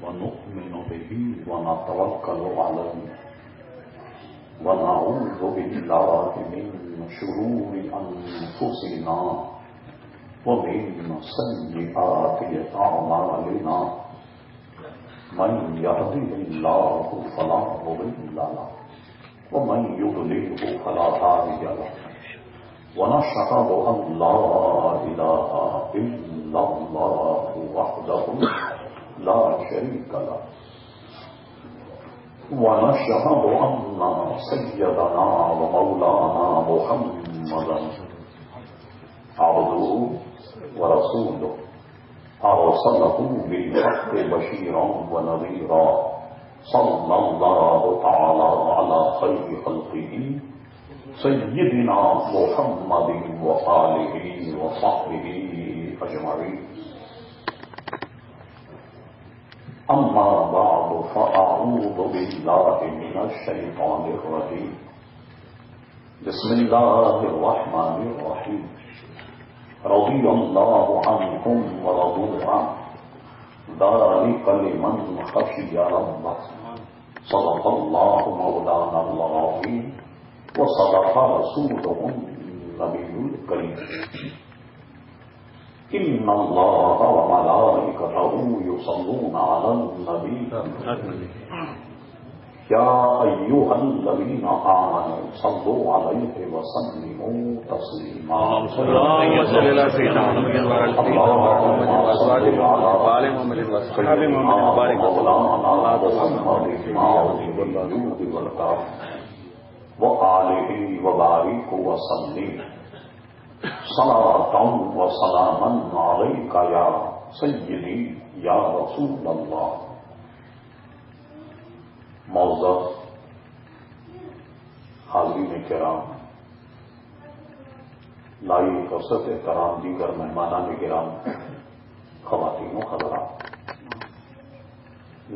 ونؤمن به ونتوكل عليه ونعوذ بالله من شرور أنفسنا ومن سيئات أعمالنا من يهده الله فلا مضل له ومن يضلله فلا هادي له ونشهد أن لا إله إلا الله وحده لا شريك له ونشهد أن سيدنا ومولانا محمدا عبده ورسوله أرسله بالحق بشيرا ونذيرا صلى الله تعالى على خير خلقه سيدنا محمد وآله وصحبه أجمعين أما بعد فأعوذ بالله من الشيطان الرجيم بسم الله الرحمن الرحيم رضي الله عنهم ورضوا عنه ذلك لمن خشي ربه صدق الله مولانا العظيم وصدق رسوله النبي الكريم إن الله وملائكته يصلون على النبي يا أيها الذين آمنوا صلوا عليه وسلموا تسليما اللهم صل على سيدنا محمد وعلى آله وصحبه وبارك وآله وبارك وسلم صلاة وسلاما عليك يا سيدي يا رسول الله. معزز حاضرین کرام، لائی کثرت احترام دیگر مہمانان کرام، خواتین و حضرات،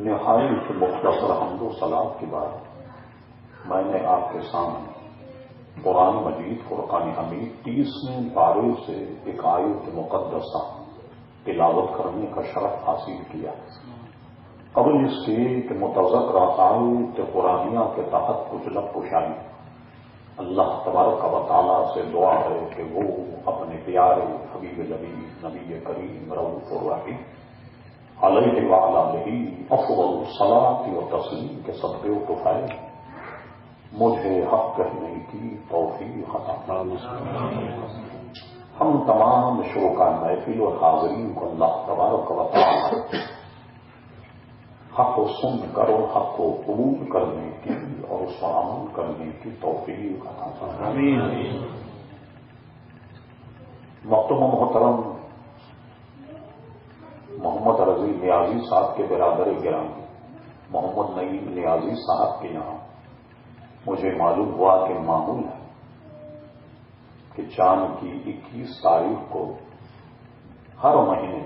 نہایت مختصر حمد و ثناء کے بعد میں نے آپ کے سامنے قرآن مجید فرقان حمید 30ویں پارے سے ایک آیت مقدسہ تلاوت کرنے کا شرف حاصل کیا. قبل اس کے کہ متذکرہ آیت قرآنیہ کے تحت کچھ لب کشائی، اللہ تبارک و تعالیٰ سے دعا ہے کہ وہ اپنے پیارے حبیب نبی کریم رؤوف الرحیم علیہ وآلہ افضل الصلاۃ و تسلیم کے صدقے و طفیل مجھے حق کہنے کی توفیق عطا فرمائے. ہم تمام شرکاء محفل اور حاضرین کو اللہ تبارک و تعالی حق کو سن کر اور حق کو قبول کرنے کی اور اس پر عمل کرنے کی توفیق عطا فرمائے. محترم محترم محمد رضی نیازی صاحب کے برادر گرامی محمد نعیم نیازی صاحب کے یہاں مجھے معلوم ہوا کہ معمول ہے کہ چاند کی 21 تاریخ کو ہر مہینے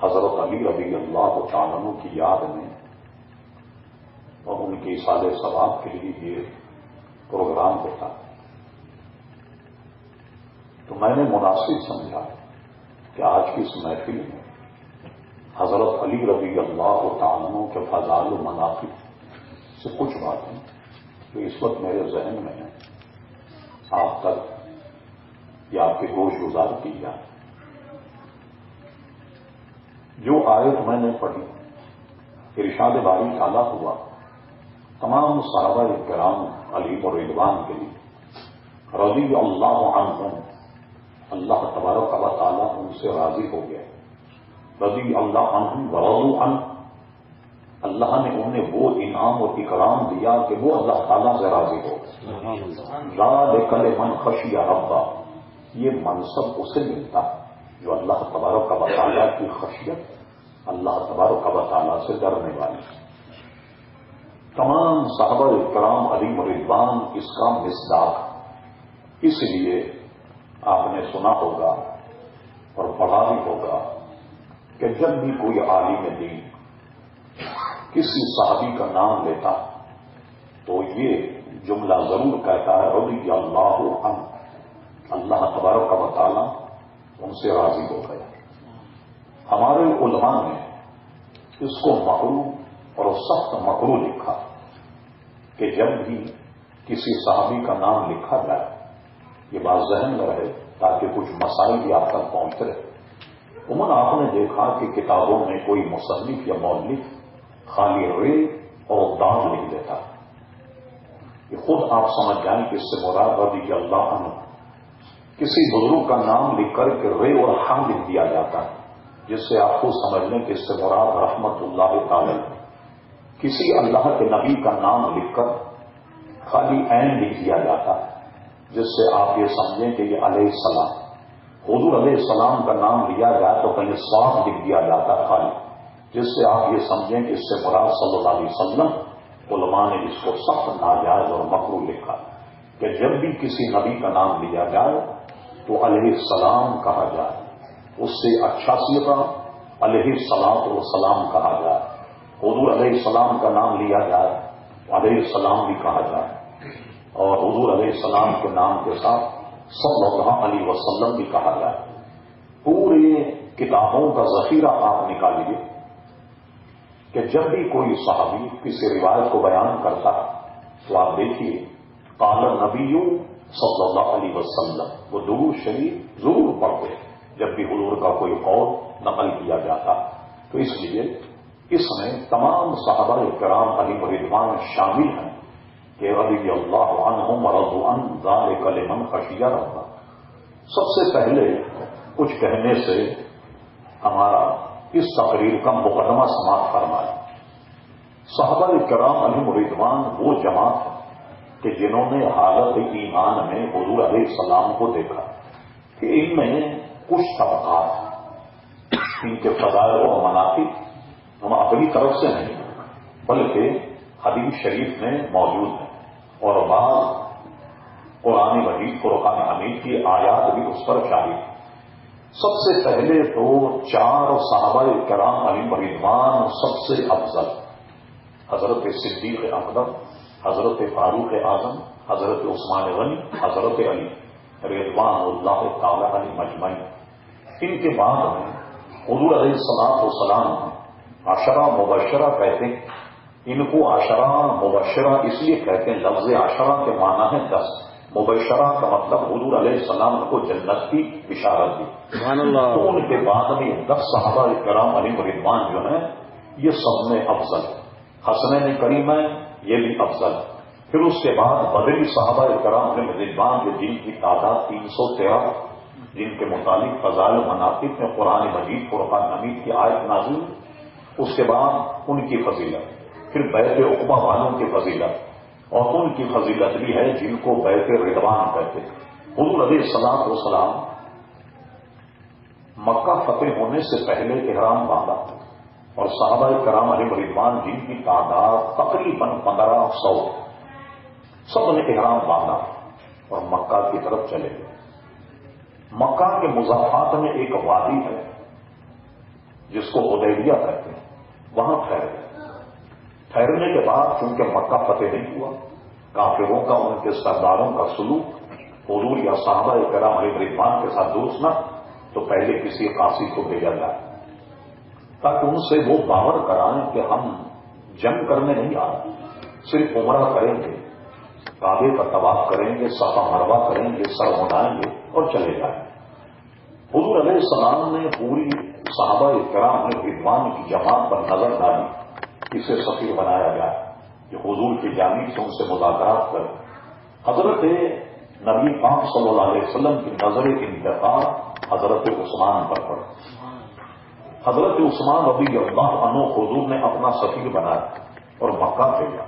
حضرت علی رضی اللہ تعالیٰ عنہ کی یاد میں اور ان کی سال ثواب کے لیے یہ پروگرام ہوتا ہے. تو میں نے مناسب سمجھا کہ آج کی اس محفل میں حضرت علی رضی اللہ تعالیٰ عنہ کے فضائل و مناقب سے کچھ باتیں جو اس وقت میرے ذہن میں ہے آپ تک یا آپ کے گوش گزار کی جائے. جو آیت میں نے پڑھی ارشاد باری تعالیٰ ہوا تمام صحابہ کرام علیم و رضوان کے لیے رضی اللہ عنہم، اللہ تبارک و تعالیٰ ان سے راضی ہو گیا. رضی اللہ عنہم ورضوا عنہ، اللہ نے انہیں وہ انعام اور اکرام دیا کہ وہ اللہ تعالیٰ سے راضی ہو. ذالک لمن خشی ربہ، یہ منصب اسے ملتا ہے جو اللہ تبارک و تعالیٰ کی خشیت، اللہ تبارک و تعالیٰ سے ڈرنے والی. تمام صحابہ کرام علی رضوان اس کا مصداق. اس لیے آپ نے سنا ہوگا اور پڑھا بھی ہوگا کہ جب بھی کوئی عالم دین کسی صحابی کا نام لیتا تو یہ جملہ ضرور کہتا ہے رضی اللہ عنہ، اللہ تبارک و تعالیٰ ان سے راضی ہو گیا. ہمارے علماء نے اس کو مکروہ اور سخت مکروہ لکھا کہ جب بھی کسی صحابی کا نام لکھا جائے یہ بات ذہن میں رہے تاکہ کچھ مسائل بھی آپ تک پہنچتے رہے۔ عموماً آپ نے دیکھا کہ کتابوں میں کوئی مصنف یا مؤلف خالی رے اور داد لکھ دیتا ہے، یہ خود آپ سمجھ جائیں کہ اس سے مراد رضی اللہ عنہ کسی بزرگ کا نام لکھ کر کے رے اور ہاں لکھ دیا جاتا ہے، جس سے آپ کو سمجھ لیں کہ اس سے مراد رحمت اللہ تعالی کسی اللہ کے نبی کا نام لکھ کر خالی عین لکھ دیا جاتا ہے، جس سے آپ یہ سمجھیں کہ یہ علیہ السلام حضور علیہ السلام کا نام لیا جائے تو کہیں صاف لکھ دیا جاتا ہے خالی، جس سے آپ یہ سمجھیں کہ اس سے مراد صلی اللہ علیہ وسلم علماء نے اس کو سخت ناجائز اور مکروہ لکھا کہ جب بھی کسی نبی کا نام لیا جائے تو علیہ السلام کہا جائے، اس سے اچھا سیغہ علیہ الصلاۃ والسلام کہا جائے، حضور علیہ السلام کا نام لیا جائے علیہ السلام بھی کہا جائے، اور حضور علیہ السلام کے نام کے ساتھ صلی اللہ علیہ وسلم بھی کہا جائے۔ پورے کتابوں کا ذخیرہ آپ نکالیے کہ جب بھی کوئی صحابی کسی روایت کو بیان کرتا تو آپ دیکھیے قال نبی صلی اللہ علیہ وسلم، وہ درود شریف ضرور پڑھتے جب بھی حضور کا کوئی قول نقل کیا جاتا، تو اس لیے اس میں تمام صحابہ کرام علیہ رضوان شامل ہیں کہ رضی اللہ عنہم ورضوا عن ذلک لمن خشی ربہ۔ سب سے پہلے کچھ کہنے سے ہمارا اس تقریر کا مقدمہ سماعت فرمائے۔ صحابہ کرام علیہ رضوان وہ جماعت ہے کہ جنہوں نے حالت ایمان میں حضور علیہ السلام کو دیکھا کہ ان میں کچھ طبقات، ان کے فضائل و مناقب ہم اپنی طرف سے نہیں بلکہ حدیث شریف میں موجود ہیں، اور بعض قرآن مجید فرقان حمید کی آیات بھی اس پر شاہد۔ سب سے پہلے تو 4 صحابہ کرام علیہ رضوان سب سے افضل، حضرت صدیق اکبر، حضرت فاروق اعظم، حضرت عثمان غنی، حضرت علی رضوان اللہ تعالی علیہ مجمعین۔ ان کے بعد میں حضور علیہ الصلوۃ والسلام عشرہ مبشرہ کہتے ہیں، ان کو عشرہ مبشرہ اس لیے کہتے ہیں، لفظ عشرہ کے معنی ہے 10، مبشرہ کا مطلب حضور علیہ السلام کو جنت کی بشارت دی۔ سبحان اللہ۔ تو ان کے بعد میں 10 صحابہ کرام علیہ رضوان جو ہیں یہ سب میں افضل، حسنین کریمین یہ بھی افضل۔ پھر اس کے بعد بدری صحابہ کرام علیہ رضوان جو جن کی تعداد 313، جن کے متعلق فضائل و مناقب میں قرآن مجید فرقان حمید کی آیت نازل، اس کے بعد ان کی فضیلت، پھر بیعت عقبہ والوں کی فضیلت، اور ان کی فضیلت بھی ہے جن کو بیعت رضوان کہتے ہیں۔ حضور علیہ الصلوۃ والسلام مکہ فتح ہونے سے پہلے احرام باندھا، اور صحابہ کرام علیہ رضوان جن کی تعداد تقریباً 1500 سب نے احرام باندھا اور مکہ کی طرف چلے گئے۔ مکہ کے مضافات میں ایک وادی ہے جس کو حدیبیہ کہتے ہیں، وہاں ٹھہرے۔ ٹھہرنے کے بعد چونکہ مکہ فتح نہیں ہوا، کافروں کا ان کے سرداروں کا سلوک حضور یا صحابہ کرام علیہ رضوان کے ساتھ درست نہ، تو پہلے کسی قاصد کو بھیجا جائے تاکہ ان سے وہ باور کرائیں کہ ہم جنگ کرنے نہیں آ رہے، صرف عمرہ کریں گے، کعبے کا طواف کریں گے، صفا مروہ کریں گے، سر منائیں گے اور چلے جائیں۔ حضور علیہ السلام نے پوری صحابہ کرام علیہ رضوان کی جماعت پر نظر ڈالی، اسے سفیر بنایا جائے جو حضور کی جانب سے ان سے مذاکرات کرے۔ حضرت نبی پاک صلی اللہ علیہ وسلم کی نظر انتقال حضرت عثمان پر پڑ۔ حضرت عثمان رضی اللہ عنہ حضور نے اپنا سفیر بنایا اور مکہ بھیجا۔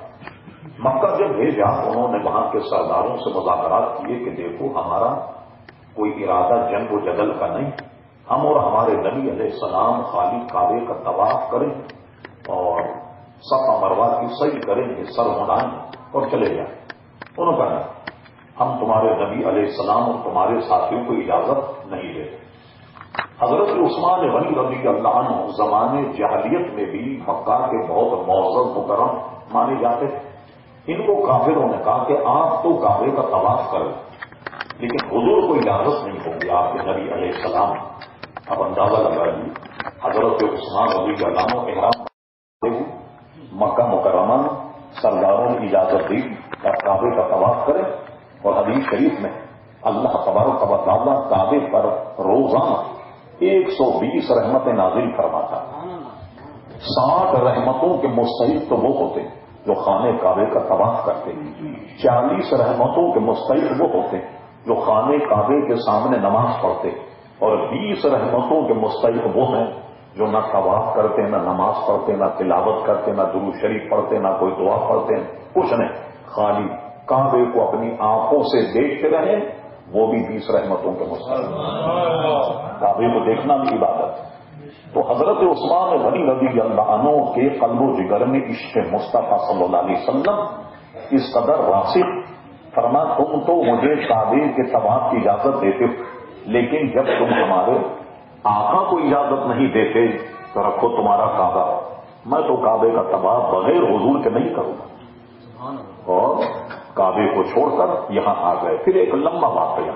مکہ جب بھیجا انہوں نے وہاں کے سرداروں سے مذاکرات کیے کہ دیکھو ہمارا کوئی ارادہ جنگ و جدل کا نہیں، ہم اور ہمارے نبی علیہ السلام خالی کعبے کا طواف کریں اور صفا مروہ کی سعی کریں گے، سر منائیں اور چلے جائیں۔ انہوں نے کہا ہم تمہارے نبی علیہ السلام اور تمہارے ساتھیوں کو اجازت نہیں دیتے۔ حضرت عثمان غنی رضی اللہ عنہ زمانے جاہلیت میں بھی مکہ کے بہت معزز مکرم مانے جاتے تھے۔ ان کو کافروں نے کہا کہ آپ تو کعبے کا طواف کریں لیکن حضور کو اجازت نہیں ہوگی، آپ کے نبی علیہ السلام۔ اب اندازہ لگائیے حضرت عثمان رضی اللہ عنہ احرام مکہ مکرمہ سرداروں کی اجازت دی اور کعبے کا طواف کرے، اور حدیث شریف میں اللہ تبارک و تعالیٰ کعبے پر روزانہ 120 رحمتیں نازل فرماتا۔ 60 رحمتوں کے مستحق تو وہ ہوتے جو خانے کعبے کا طواف کرتے، 40 رحمتوں کے مستحق وہ ہوتے جو خانے کعبے کے سامنے نماز پڑھتے، اور 20 رحمتوں کے مستحق وہ ہیں جو نہ طواف کرتے، نہ نماز پڑھتے، نہ تلاوت کرتے، نہ درود شریف پڑھتے، نہ کوئی دعا پڑھتے، کچھ نہیں، خالی کعبے کو اپنی آنکھوں سے دیکھتے رہیں، وہ بھی 20 رحمتوں کے مستحق۔ کعبے کو دیکھنا بھی عبادت ہے۔ تو حضرت عثمان غنی رضی اللہ عنہ کے قلب و جگر میں عشق مصطفیٰ صلی اللہ علیہ وسلم اس قدر راسخ، فرما تم تو مجھے کعبے کے طواف کی اجازت دیتے ہو، لیکن جب تم ہمارے آقا کو اجازت نہیں دیتے تو رکھو تمہارا کعبہ، میں تو کعبے کا طواف بغیر حضور کے نہیں کروں گا۔ اور کعبے کو چھوڑ کر یہاں آ گئے۔ پھر ایک لمبا واقعہ،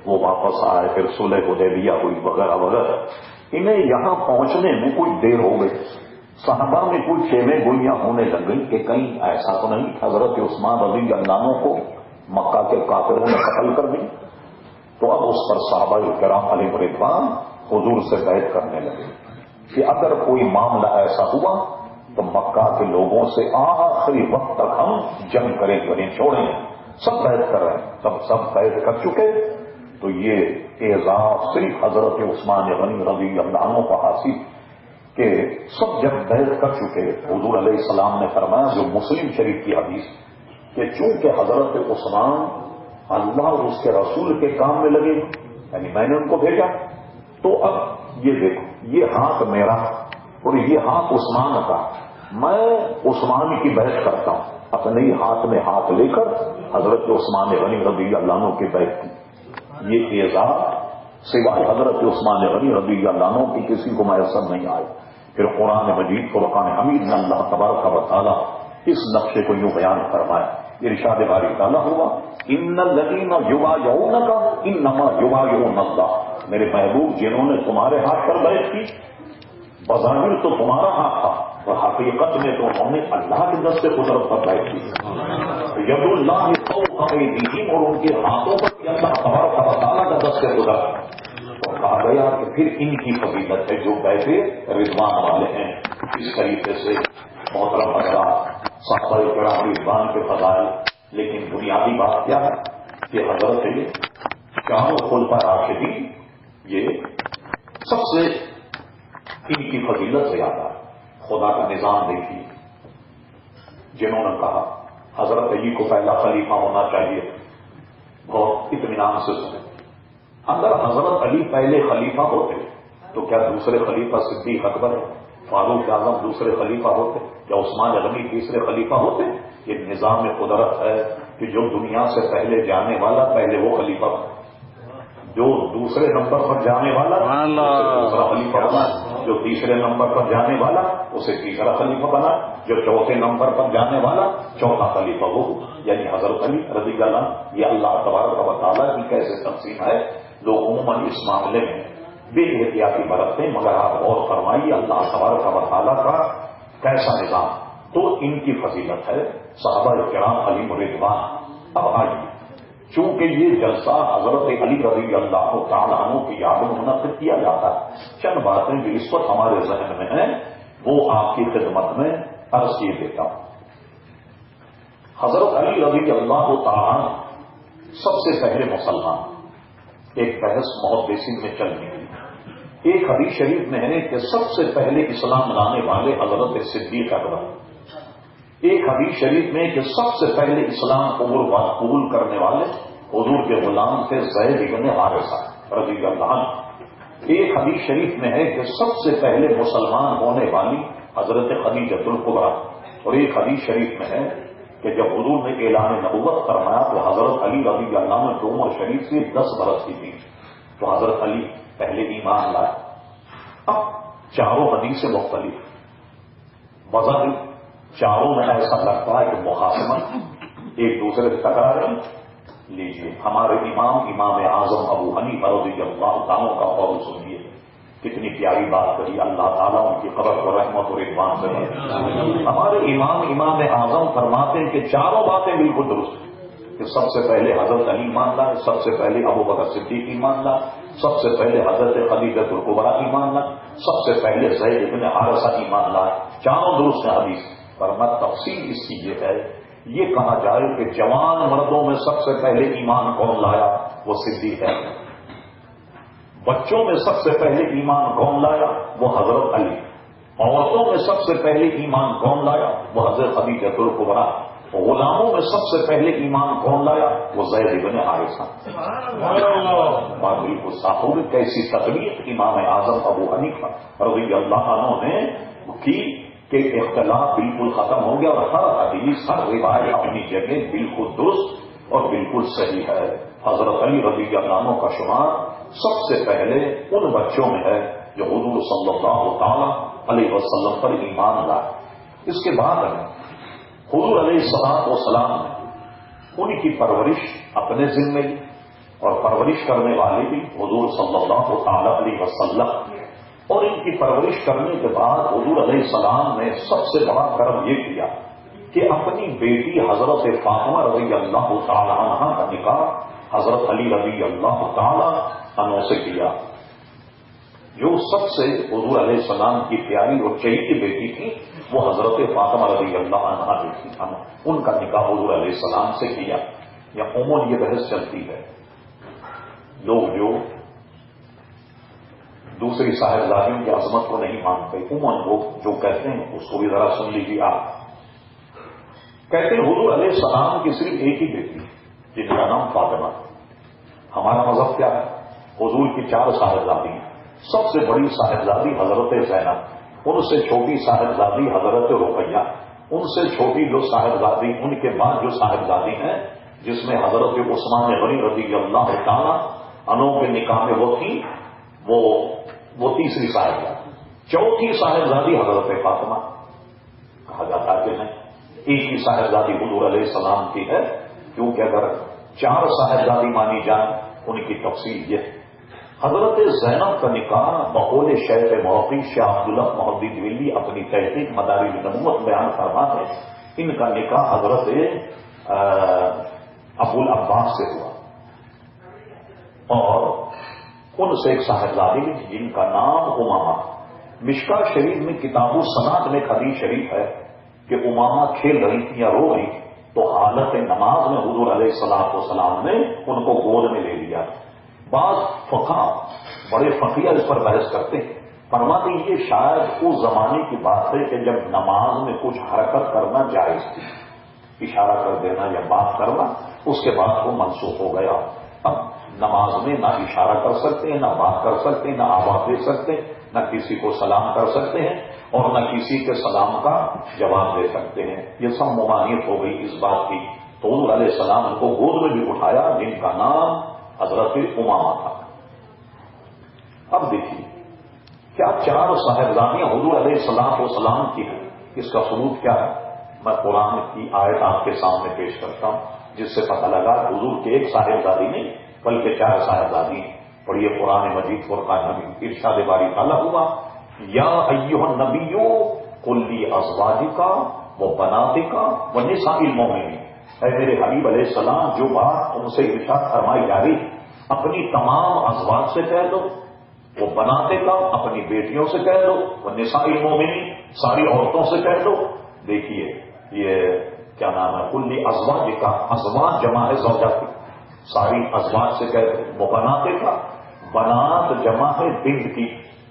وہ واپس آئے، پھر صلح حدیبیہ ہوئی وغیرہ وغیرہ۔ انہیں یہاں پہنچنے میں کچھ دیر ہو گئی، صحابہ میں کچھ چیمیں گوئیاں ہونے لگ گئی کہ کہیں ایسا تو نہیں حضرت عثمان رضی اللہ عنہ کو مکہ کے کافروں نے قتل کر دی۔ تو اب اس پر صحابہ کرام علیہ رضوان حضور سے بیعت کرنے لگے کہ اگر کوئی معاملہ ایسا ہوا تو مکہ کے لوگوں سے آخری وقت تک ہم جنگ کریں گے، چھوڑیں۔ سب بیعت کر رہے ہیں، سب بیعت کر چکے۔ تو یہ اعزاز صرف حضرت عثمان غنی رضی اللہ عنہ کا حاصل کہ سب جب بیعت کر چکے، حضور علیہ السلام نے فرمایا، جو مسلم شریف کی حدیث، کہ چونکہ حضرت عثمان اللہ اور اس کے رسول کے کام میں لگے، یعنی میں نے ان کو بھیجا، تو اب یہ دیکھو، یہ ہاتھ میرا اور یہ ہاتھ عثمان کا، میں عثمان کی بیعت کرتا ہوں۔ اپنے ہی ہاتھ میں ہاتھ لے کر حضرت عثمان غنی رضی اللہ عنہ کی بیعت کی۔ یہ اعزاز سوائے حضرت عثمان غنی رضی اللہ عنہ کی کسی کو میسر نہیں آئے۔ پھر قرآن مجید فرقان حمید میں اللہ تبارک و تعالی اس نقشے کو یوں بیان فرمایا، ارشاد باری تعالیٰ ہوا، ان الذین یبایعونک انما یبایعون اللہ، میرے محبوب جنہوں نے تمہارے ہاتھ پر بیعت کی، بظاہر تو تمہارا ہاتھ تھا اور حقیقت میں تو انہوں نے اللہ کے دست قدرت پر بیعت کی۔ ید اللہ فوق ایدیہم، اور ان کے ہاتھوں پر بھی اللہ تبارک و تعالیٰ کا دست قدرت۔ اور کہا گیا کہ پھر ان کی فضیلت ہے جو بیعت رضوان والے ہیں۔ اس طریقے سے محترم حضرات، صحابہ کرام رضوان کے فضائل، لیکن بنیادی بات کیا ہے کہ حضرت یہ چاروں خلفاء راشدین، یہ سب سے ان کی فضیلت زیادہ ہے۔ خدا کا نظام دیکھیے، جنہوں نے کہا حضرت علی کو پہلا خلیفہ ہونا چاہیے، بہت اطمینان سے سنے، اگر حضرت علی پہلے خلیفہ ہوتے تو کیا دوسرے خلیفہ صدیق اکبر، فاروق اعظم دوسرے خلیفہ ہوتے؟ کیا عثمان غنی تیسرے خلیفہ ہوتے؟ یہ نظام قدرت ہے کہ جو دنیا سے پہلے جانے والا پہلے وہ خلیفہ بنا، جو دوسرے نمبر پر جانے والا دوسرا خلیفہ بنا، جو تیسرے نمبر پر جانے والا اسے تیسرا خلیفہ بنا، جو چوتھے نمبر پر جانے والا چوتھا خلیفہ وہ، یعنی حضرت علی رضی اللہ عنہ۔ یہ اللہ تبارک و تعالیٰ کی کیسے تقسیم ہے؟ لوگ عموماً اس معاملے میں بے احتیاطی برتتے، مگر آپ غور فرمائیے اللہ تبارک و تعالیٰ کا کیسا نظام۔ تو ان کی فضیلت ہے صحابہ کرام علیہ رضوان۔ اب آئیے، چونکہ یہ جلسہ حضرت علی رضی اللہ تعالیٰ عنہ کی یاد میں منعقد کیا جاتا ہے، چند باتیں جو اس وقت ہمارے ذہن میں ہیں وہ آپ کی خدمت میں عرض کیے دیتا ہوں۔ حضرت علی رضی اللہ تعالیٰ عنہ سب سے پہلے مسلمان، ایک بحث محدثین میں چل رہی ہے۔ ایک حدیث شریف میں ہے کہ سب سے پہلے اسلام لانے والے حضرت صدیق اکبر، ایک حدیث شریف میں کہ سب سے پہلے اسلام قبول کرنے والے حضور کے غلام تھے زید بن حارثہ رضی اللہ عنہ۔ ایک حدیث شریف میں ہے کہ سب سے پہلے مسلمان ہونے والی حضرت خدیجہ الکبریٰ، اور ایک حدیث شریف میں ہے کہ جب حضور نے اعلان نبوت فرمایا تو حضرت علی رضی اللہ عنہ کی عمر شریف سے 10 برس کی تھی، تو حضرت علی پہلے ایمان لائے۔ اب چاروں حدیث مختلف، بظاہر چاروں میں ایسا لگتا ہے کہ مخاصمت ایک دوسرے سے ٹکرا رہی۔ لیجیے ہمارے امام اعظم ابو حنیفہ رضی اللہ عنہ کا قول سنیے، کتنی پیاری بات کہی، اللہ تعالیٰ ان کی قبر کو رحمت و رضوان سے بھرے۔ ہمارے امام اعظم فرماتے ہیں کہ چاروں باتیں بالکل درست ہیں، کہ سب سے پہلے حضرت علی ایمان لائے، سب سے پہلے ابوبکر صدیق ایمان لائے، سب سے پہلے حضرت خدیجہ الکبریٰ ایمان لائے، سب سے پہلے زید بن حارثہ ایمان لائے، چاروں درست ہیں حدیث۔ پر میں تفصیل اس کی یہ ہے، یہ کہا جائے کہ جوان مردوں میں سب سے پہلے ایمان کون لایا؟ وہ صدیق ہے۔ بچوں میں سب سے پہلے ایمان کون لایا؟ وہ حضرت علی۔ عورتوں میں سب سے پہلے ایمان کون لایا؟ وہ حضرت خدیجہ الکبریٰ۔ غلاموں میں سب سے پہلے ایمان کون لایا؟ وہ زید بن حارثہ۔ بات بالکل صاف ہوگی، کیسی تقریر امام اعظم ابو حنیفہ رضی اللہ عنہ نے کی کہ اختلاف بالکل ختم ہو گیا اور ہر حدیث ہر روایت اپنی جگہ بالکل درست اور بالکل صحیح ہے۔ حضرت علی رضی اللہ عنہ کا شمار سب سے پہلے ان بچوں میں ہے جو حضور صلی اللہ تعالی علیہ وسلم پر ایمان لائے۔ اس کے بعد حضور علیہ السلام نے ان کی پرورش اپنے ذمے لی، اور پرورش کرنے والے بھی حضور صلی اللہ تعالی علیہ وسلم، اور ان کی پرورش کرنے کے بعد حضور علیہ السلام نے سب سے بڑا کرم یہ کیا کہ اپنی بیٹی حضرت فاطمہ رضی اللہ تعالی عنہ کا نکاح حضرت علی رضی اللہ تعالی عنہ سے کیا، جو سب سے حضور علیہ السلام کی پیاری اور چہیتی بیٹی تھی وہ حضرت فاطمہ رضی اللہ عنہ بیٹی تھی، ان کا نکاح حضور علیہ السلام سے کیا۔ یا عموماً یہ بحث چلتی ہے، لوگ جو دوسری صاحبزادیوں کی عظمت کو نہیں مانتے، عموماً لوگ جو کہتے ہیں اس کو بھی ذرا سن لیجیے آپ۔ کہتے ہیں حضور علیہ السلام کی صرف ایک ہی بیٹی جن کا نام فاطمہ۔ ہمارا مذہب کیا ہے؟ حضور کی 4 صاحبزادی ہیں، سب سے بڑی صاحبزادی حضرت زینب، ان سے چھوٹی صاحبزادی حضرت رقیہ، ان سے چھوٹی جو صاحبزادی، ان کے بعد جو صاحبزادی ہیں جس میں حضرت عثمان غنی رضی اللہ تعالی عنہ کے نکاح میں وہ تھی، وہ تیسری صاحبزادی۔ چوتھی صاحبزادی حضرت فاطمہ۔ کہا جاتا ہے کہ نہیں، ایک ہی صاحبزادی حضور علیہ السلام کی ہے، کیونکہ اگر 4 صاحبزادی مانی جائیں ان کی تفصیل یہ ہے۔ حضرت زینب کا نکاح بقول شیخ موقی شاہ عبداللہ محدث دہلوی اپنی تحقیق مدارج نبوت بیان فرماتے ہیں، ان کا نکاح حضرت ابو العباس سے ہوا، اور ان سے ایک صاحبزادی جن کا نام امامہ۔ مشکاہ شریف میں کتاب الصلاۃ میں حدیث شریف ہے کہ امامہ کھیل رہی تھی یا رو رہی تھی، تو حالت نماز میں حضور علیہ السلام نے ان کو گود میں لے لیا۔ بعض فقہ بڑے فقیہ اس پر بحث کرتے ہیں، فرماتے ہیں یہ شاید اس زمانے کی بات ہے کہ جب نماز میں کچھ حرکت کرنا جائز تھی، اشارہ کر دینا یا بات کرنا، اس کے بعد وہ منسوخ ہو گیا۔ اب نماز میں نہ اشارہ کر سکتے ہیں، نہ بات کر سکتے ہیں، نہ آواز دے سکتے ہیں، نہ کسی کو سلام کر سکتے ہیں، اور نہ کسی کے سلام کا جواب دے سکتے ہیں۔ یہ سب ممانعت ہو گئی اس بات کی، تو حضور علیہ السلام ان کو گود میں بھی اٹھایا، جن کا نام حضرت امامہ تھا۔ اب دیکھیے کیا 4 صاحبزادیاں حضور علیہ السلام کی ہیں، اس کا ثبوت کیا ہے؟ میں قرآن کی آیت آپ کے سامنے پیش کرتا ہوں، جس سے پتہ لگا حضور کے ایک صاحبزادی نہیں بلکہ 4 صاحبزادی ہیں۔ پڑھیے قرآن مجید فرقان حمید، ارشاد باری تعالیٰ ہوا، یا ایھا النبی قل لازواجک وبناتک ونساء المؤمنین، اے میرے حبیب علیہ السلام جو بات ان سے ارشاد فرمائی جا رہی اپنی تمام ازواج سے کہہ دو، وہ بناتے کا اپنی بیٹیوں سے کہہ دو، وہ نساء المؤمنین ساری عورتوں سے کہہ دو۔ دیکھیے یہ کیا نام ہے، کل ازواج کا، ازواج جمع ہے زوجہ کی، ساری ازواج سے کہہ دو، وہ بناتے کا، بنات جمع ہے بنت کی،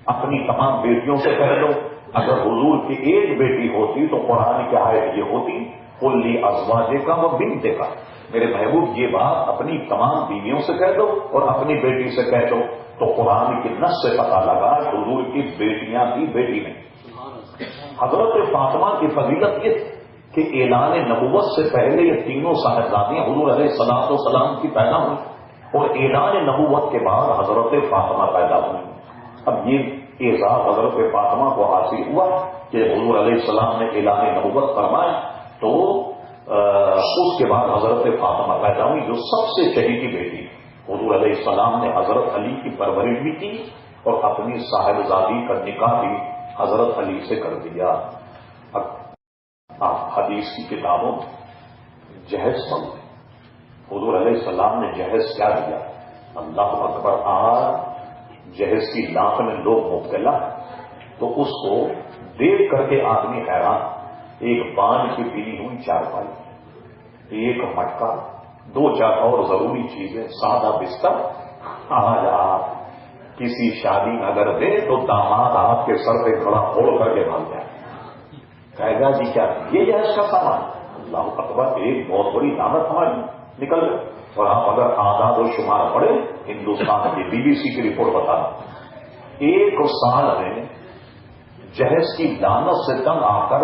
اپنی تمام بیٹیوں سے کہہ دو۔ اگر حضور کی ایک بیٹی ہوتی تو قرآن کی آیت یہ ہوتی کل ازواج کا و بنت کا، میرے محبوب یہ بات اپنی تمام بیویوں سے کہہ دو اور اپنی بیٹی سے کہہ دو، تو قرآن کی نص سے پتہ لگا حضور کی بیٹیاں بھی بیٹی نہیں۔ حضرت فاطمہ کی فضیلت یہ کہ اعلان نبوت سے پہلے یہ تینوں صاحبزادیاں حضور علیہ السلام کی پیدا ہوئی، اور اعلان نبوت کے بعد حضرت فاطمہ پیدا ہوئی۔ اب یہ اعزاز حضرت فاطمہ کو حاصل ہوا کہ حضور علیہ السلام نے اعلان نبوت فرمایا، تو اس کے بعد حضرت فاطمہ پیدا ہوئی جو سب سے چہیتی بیٹی۔ حضور علیہ السلام نے حضرت علی کی پرورش بھی کی اور اپنی صاحبزادی کا نکاح بھی حضرت علی سے کر دیا. اب آپ حدیث کی کتابوں جہیز پڑھتے ہیں. حضور علیہ السلام نے جہیز کیا دیا؟ اللہ اکبر. آج جہیز کی لاکھ میں لوگ مبتلا تو اس کو دیکھ کر کے آدمی حیران. ایک بانج کی پلی ہوئی چارپائی, ایک مٹکا, 2-4 اور ضروری چیزیں, سادہ بستر. آج آپ کسی شادی میں اگر دے تو داماد آپ کے سر پہ کھڑا پھوڑ کر کے بھاگ جائے, کہے گا جی کیا یہ جہیز کا سامان. اللہ اکبر. ایک بہت بڑی دعوت ہماری نکل گئی. اور آپ اگر اعداد و شمار پڑھے, ہندوستان کی BBC کی رپورٹ بتا رہا, 1 سال میں جہیز کی لعنت سے تنگ آ کر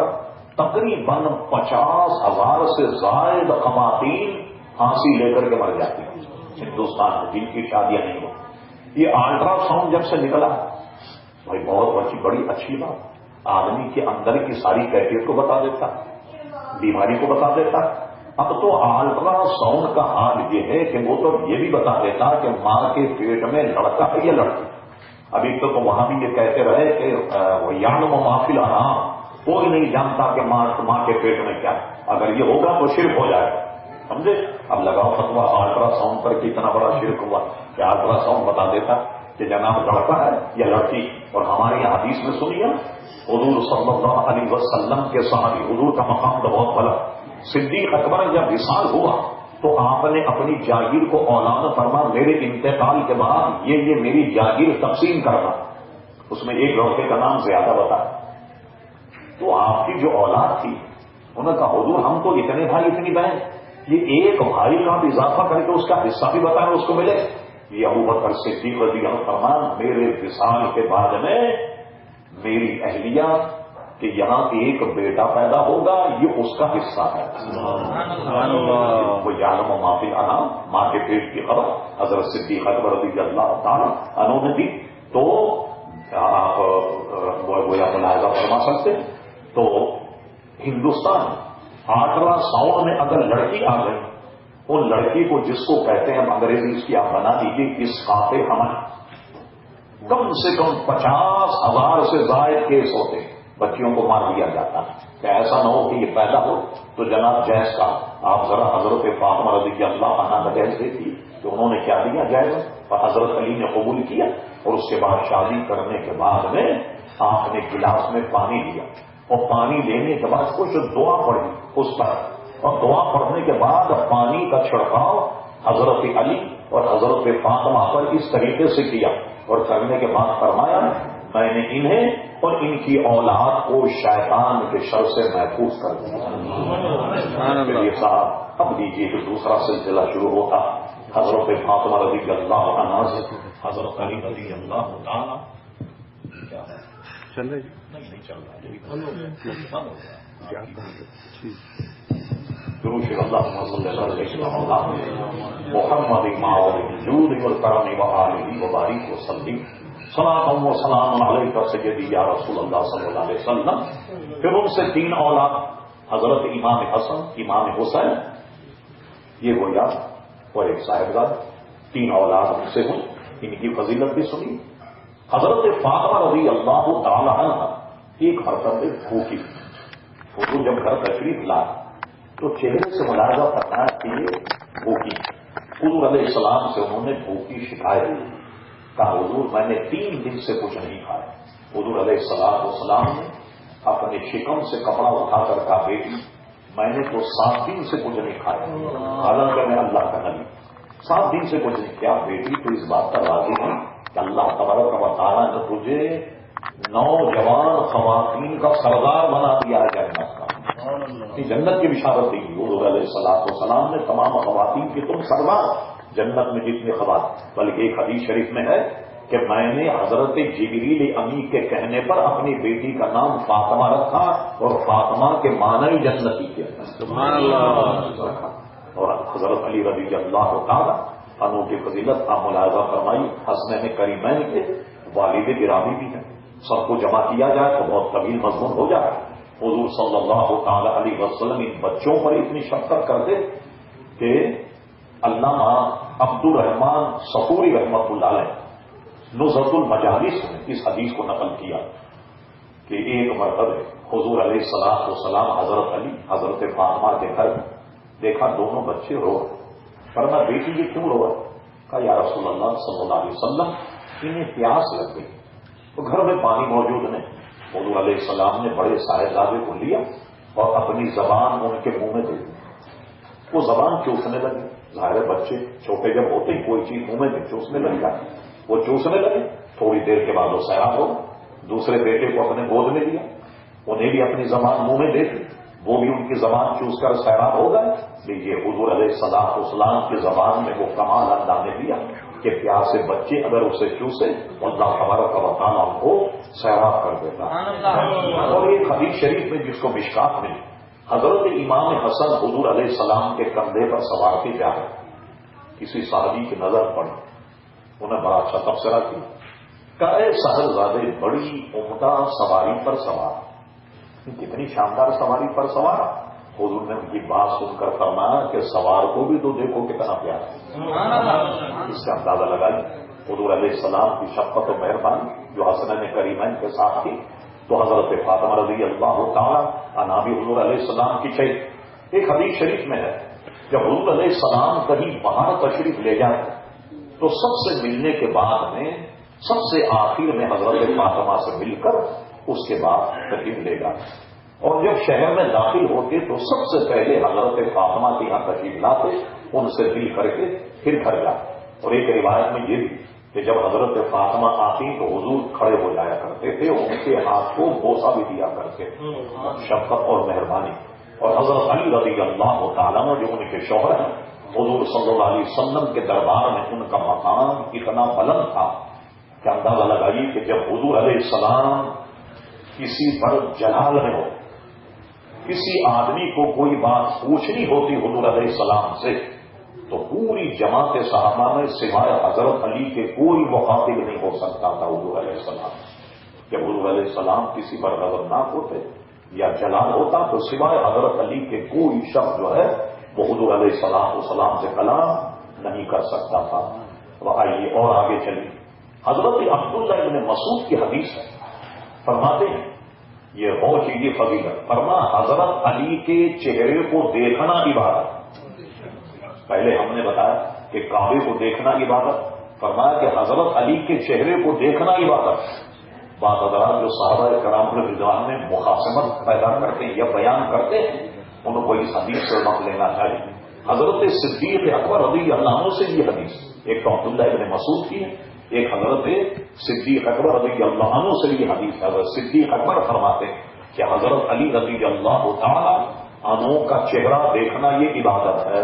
تقریباً 50,000 سے زائد خواتین پھانسی لے کر کے مر جاتی ہیں ہندوستان میں, جن کی شادیاں نہیں ہو. یہ الٹرا ساؤنڈ جب سے نکلا بھائی بہت بڑی اچھی بات, آدمی کے اندر کی ساری کیفیت کو بتا دیتا, بیماری کو بتا دیتا. اب تو الٹرا ساؤنڈ کا حال یہ ہے کہ وہ تو یہ بھی بتا دیتا کہ ماں کے پیٹ میں لڑکا ہے یا لڑکی. ابھی تو وہاں بھی یہ کہتے رہے کہ وہ یانم و محفل آرام, کوئی نہیں جانتا کہ ماں کے پیٹ میں کیا. اگر یہ ہوگا تو شرک ہو جائے گا, سمجھے. اب لگاؤ فتوا الٹرا ساؤنڈ پر کتنا بڑا شرک ہوا کہ الٹرا ساؤنڈ بتا دیتا کہ جناب لڑکا ہے یا لڑکی. اور ہماری حدیث میں سنیے, حضور صلی اللہ علیہ وسلم کے صحابی, حضور کا مقام تو بہت بڑا. صدیق اکبر جب وصال ہوا تو آپ نے اپنی جاگیر کو اعلان فرما, میرے انتقال کے بعد یہ میری جاگیر تقسیم کرنا. اس میں ایک لڑکے کا نام زیادہ بتایا. تو آپ کی جو اولاد تھی انہوں نے کہا حضور ہم تو اتنے بھائی اتنی بہن, یہ ایک بھائی کا بھی اضافہ کر کے اس کا حصہ بھی بتانا اس کو ملے. یہ ابو بکر صدیق رضی اللہ فرمان, میرے وصال کے بعد میں میری اہلیہ کہ یہاں ایک بیٹا پیدا ہوگا یہ اس کا حصہ ہے. وہ یعلم ما فی الارحام, ماں کے پیٹ کی خبر حضرت صدیق اکبر رضی اللہ تعالیٰ عنہ نے دی. تو آپ گویا ملاحظہ فرما سکتے. تو ہندوستان الٹرا ساؤنڈ میں اگر لڑکی آ گئی, ان لڑکی کو جس کو کہتے ہیں انگریزی اس کی آپ بنا دیجیے اسقاط حمل, کم سے کم 50,000 سے زائد کیس ہوتے, بچیوں کو مار دیا جاتا. کہ ایسا نہ ہو کہ یہ پیدا ہو تو جناب جہیز کا آپ ذرا حضرت فاطمہ رضی اللہ عنہا کا جہیز دیکھیے کہ انہوں نے کیا دیا جہیز, اور حضرت علی نے قبول کیا. اور اس کے بعد شادی کرنے کے بعد میں آپ نے گلاس میں پانی لیا, اور پانی لینے کے بعد کچھ دعا پڑھی اس پر, اور دعا پڑھنے کے بعد پانی کا چھڑکاؤ حضرت علی اور حضرت فاطمہ پر اس طریقے سے کیا, اور کرنے کے بعد فرمایا میں نے انہیں اور ان کی اولاد کو شیطان کے شر سے محفوظ کر دیا. یہ صاحب اب دیجیے کہ دوسرا سلسلہ شروع ہوتا حضرت فاطمہ رضی اللہ عنہا سے حضرت علی رضی اللہ تعالیٰ. کیا ہے چل رہے نہیں چل رہا محمد جود والکرم وآلہ وبارک وسلم صلاۃ و سلام علیک سیدی یا رسول اللہ صلی اللہ علیہ وسلم. پھر ان سے 3 اولاد حضرت امام حسن, امام حسین, یہ ہو یا اور ایک صاحبزاد, 3 اولاد ان سے ہوں. ان کی فضیلت بھی سنی. حضرت فاطمہ رضی اللہ تعالی عنہ ایک مرتبہ بھوکی. حضور جب گھر تشریف لائے تو چہرے سے ملاحظہ کرنا کہ یہ بھوکی. حضور علیہ السلام سے انہوں نے بھوکی شکایت کی. کہا حضور میں نے 3 دن سے کچھ نہیں کھایا. حضور علیہ السلام نے اپنے شکم سے کپڑا اٹھا کر کہا بیٹی میں نے تو 7 دن سے کچھ نہیں کھایا, حالانکہ میں اللہ کا نبی 7 دن سے کچھ نہیں کیا. بیٹی تو اس بات پر راضی ہے کہ اللہ تبارک و تعالیٰ نے تجھے نوجوان خواتین کا سردار بنا دیا ہے جنت کا. جنت کی بشارت دی حضور علیہ السلام نے تمام خواتین کی تم سردار جنت میں جتنے خواتین. بلکہ ایک حدیث شریف میں ہے کہ میں نے حضرت جبریل امی کے کہنے پر اپنی بیٹی کا نام فاطمہ رکھا اور فاطمہ کے معنی جنتی کیا. سبحان اللہ. اور حضرت علی رضی اللہ تعالیٰ عنہ کی فضیلت آپ ملاحظہ فرمائی. حسنین کریمین کے والد گرامی بھی ہیں. سب کو جمع کیا جائے تو بہت طویل مضمون ہو جائے. حضور صلی اللہ تعالی علیہ وسلم ان بچوں پر اتنی شفقت کرتے کہ علامہ عبد الرحمان صفوری رحمۃ اللہ علیہ نزہت المجالس میں اس حدیث کو نقل کیا کہ ایک مرتبہ حضور علیہ الصلوۃ والسلام حضرت علی حضرت فاطمہ کے گھر دیکھا دونوں بچے رو رہے. فرمایا بیٹی یہ کیوں رو رہے؟ کہا یا رسول اللہ صلی اللہ علیہ وسلم انہیں پیاس لگ گئی تو گھر میں پانی موجود نہیں. حضور علیہ السلام نے بڑے صاحبزادے کو لیا اور اپنی زبان ان کے منہ میں دے دی. وہ زبان چوسنے لگے. ظاہر بچے چھوٹے جب ہوتے ہی کوئی چیز منہ میں چوسنے لگ جاتی. وہ چوسنے لگے. تھوڑی دیر کے بعد وہ سیراب ہو. دوسرے بیٹے کو اپنے گود میں لیا. انہیں بھی اپنی زبان منہ میں دے دی. وہ بھی ان کی زبان چوس کر سیراب ہو گئے. لیکن حضور علیہ الصلوۃ والسلام کی زبان میں وہ کمال اللہ نے دیا کہ پیاسے بچے اگر اسے چوسے اللہ تبارک و تعالیٰ کو سیراب کر دیتا. اور ایک حدیث شریف میں جس کو مشکات ملی حضرت امام حسن حضور علیہ السلام کے کندھے پر سوار کے جا رہے. کسی صحابی کی نظر پڑی. انہیں بڑا اچھا تبصرہ کیا کہ اے صاحبزادے بڑی عمدہ سواری پر سوار. کتنی شاندار سواری پر سوار. حضور نے ان کی بات سن کر فرمایا کہ سوار کو بھی تو دیکھو کتنا پیارا ہے. اس سے اندازہ لگائی حضور علیہ السلام کی شفقت و مہربانی جو حسنین کریمین کے ساتھ تھی. تو حضرت فاطمہ رضی اللہ تعالیٰ عنہا بھی حضور علیہ السلام کی چہی. ایک حدیث شریف میں ہے جب حضور علیہ السلام کہیں باہر تشریف لے جائے تو سب سے ملنے کے بعد میں سب سے آخر میں حضرت فاطمہ سے مل کر اس کے بعد تشریف لے جائے. اور جب شہر میں داخل ہوتے تو سب سے پہلے حضرت فاطمہ کے یہاں تشریف لاتے. ان سے مل کر کے پھر گھر جاتے. اور ایک روایت میں یہ بھی کہ جب حضرت فاطمہ آتی تو حضور کھڑے ہو جایا کرتے تھے. ان کے ہاتھ کو بوسہ بھی دیا کرتے تھے. شفقت اور مہربانی. اور حضرت علی رضی اللہ تعالیٰ جو ان کے شوہر ہیں حضور صلی اللہ علیہ وسلم کے دربار میں ان کا مقام اتنا بلند تھا کہ اندازہ لگائیے کہ جب حضور علیہ السلام کسی پر جلال میں ہو, کسی آدمی کو کوئی بات پوچھنی ہوتی حضور علیہ السلام سے تو پوری جماعت صحابہ میں سوائے حضرت علی کے کوئی مخاطب نہیں ہو سکتا تھا حضور علیہ السلام. جب حضور علیہ السلام کسی پر غضبناک ہوتے یا جلال ہوتا تو سوائے حضرت علی کے کوئی شخص جو ہے وہ حضور علیہ السلام سے کلام نہیں کر سکتا تھا. آئیے اور آگے چلیے. حضرت عبداللہ ابن مسعود کی حدیث ہے. فرماتے ہیں یہ ہو چیزیں فضیلت. فرما حضرت علی کے چہرے کو دیکھنا عبادت. پہلے ہم نے بتایا کہ کعبے کو دیکھنا عبادت. فرمایا کہ حضرت علی کے چہرے کو دیکھنا عبادت. بعض حضرات جو صحابہ کرام رضوان میں مخاصمت پیدا کرتے ہیں یا بیان کرتے ہیں ان کو اس حدیث سے مت لینا چاہیے. حضرت صدیق اکبر رضی اللہ عنہ سے یہ حدیث ایک تو عبداللہ ابن مسعود کی ہے, ایک حضرت صدیق اکبر رضی اللہ عنہ سے یہ حدیث. حضرت صدیق اکبر فرماتے ہیں کہ حضرت علی رضی اللہ تعالی عنہ کا چہرہ دیکھنا یہ عبادت ہے.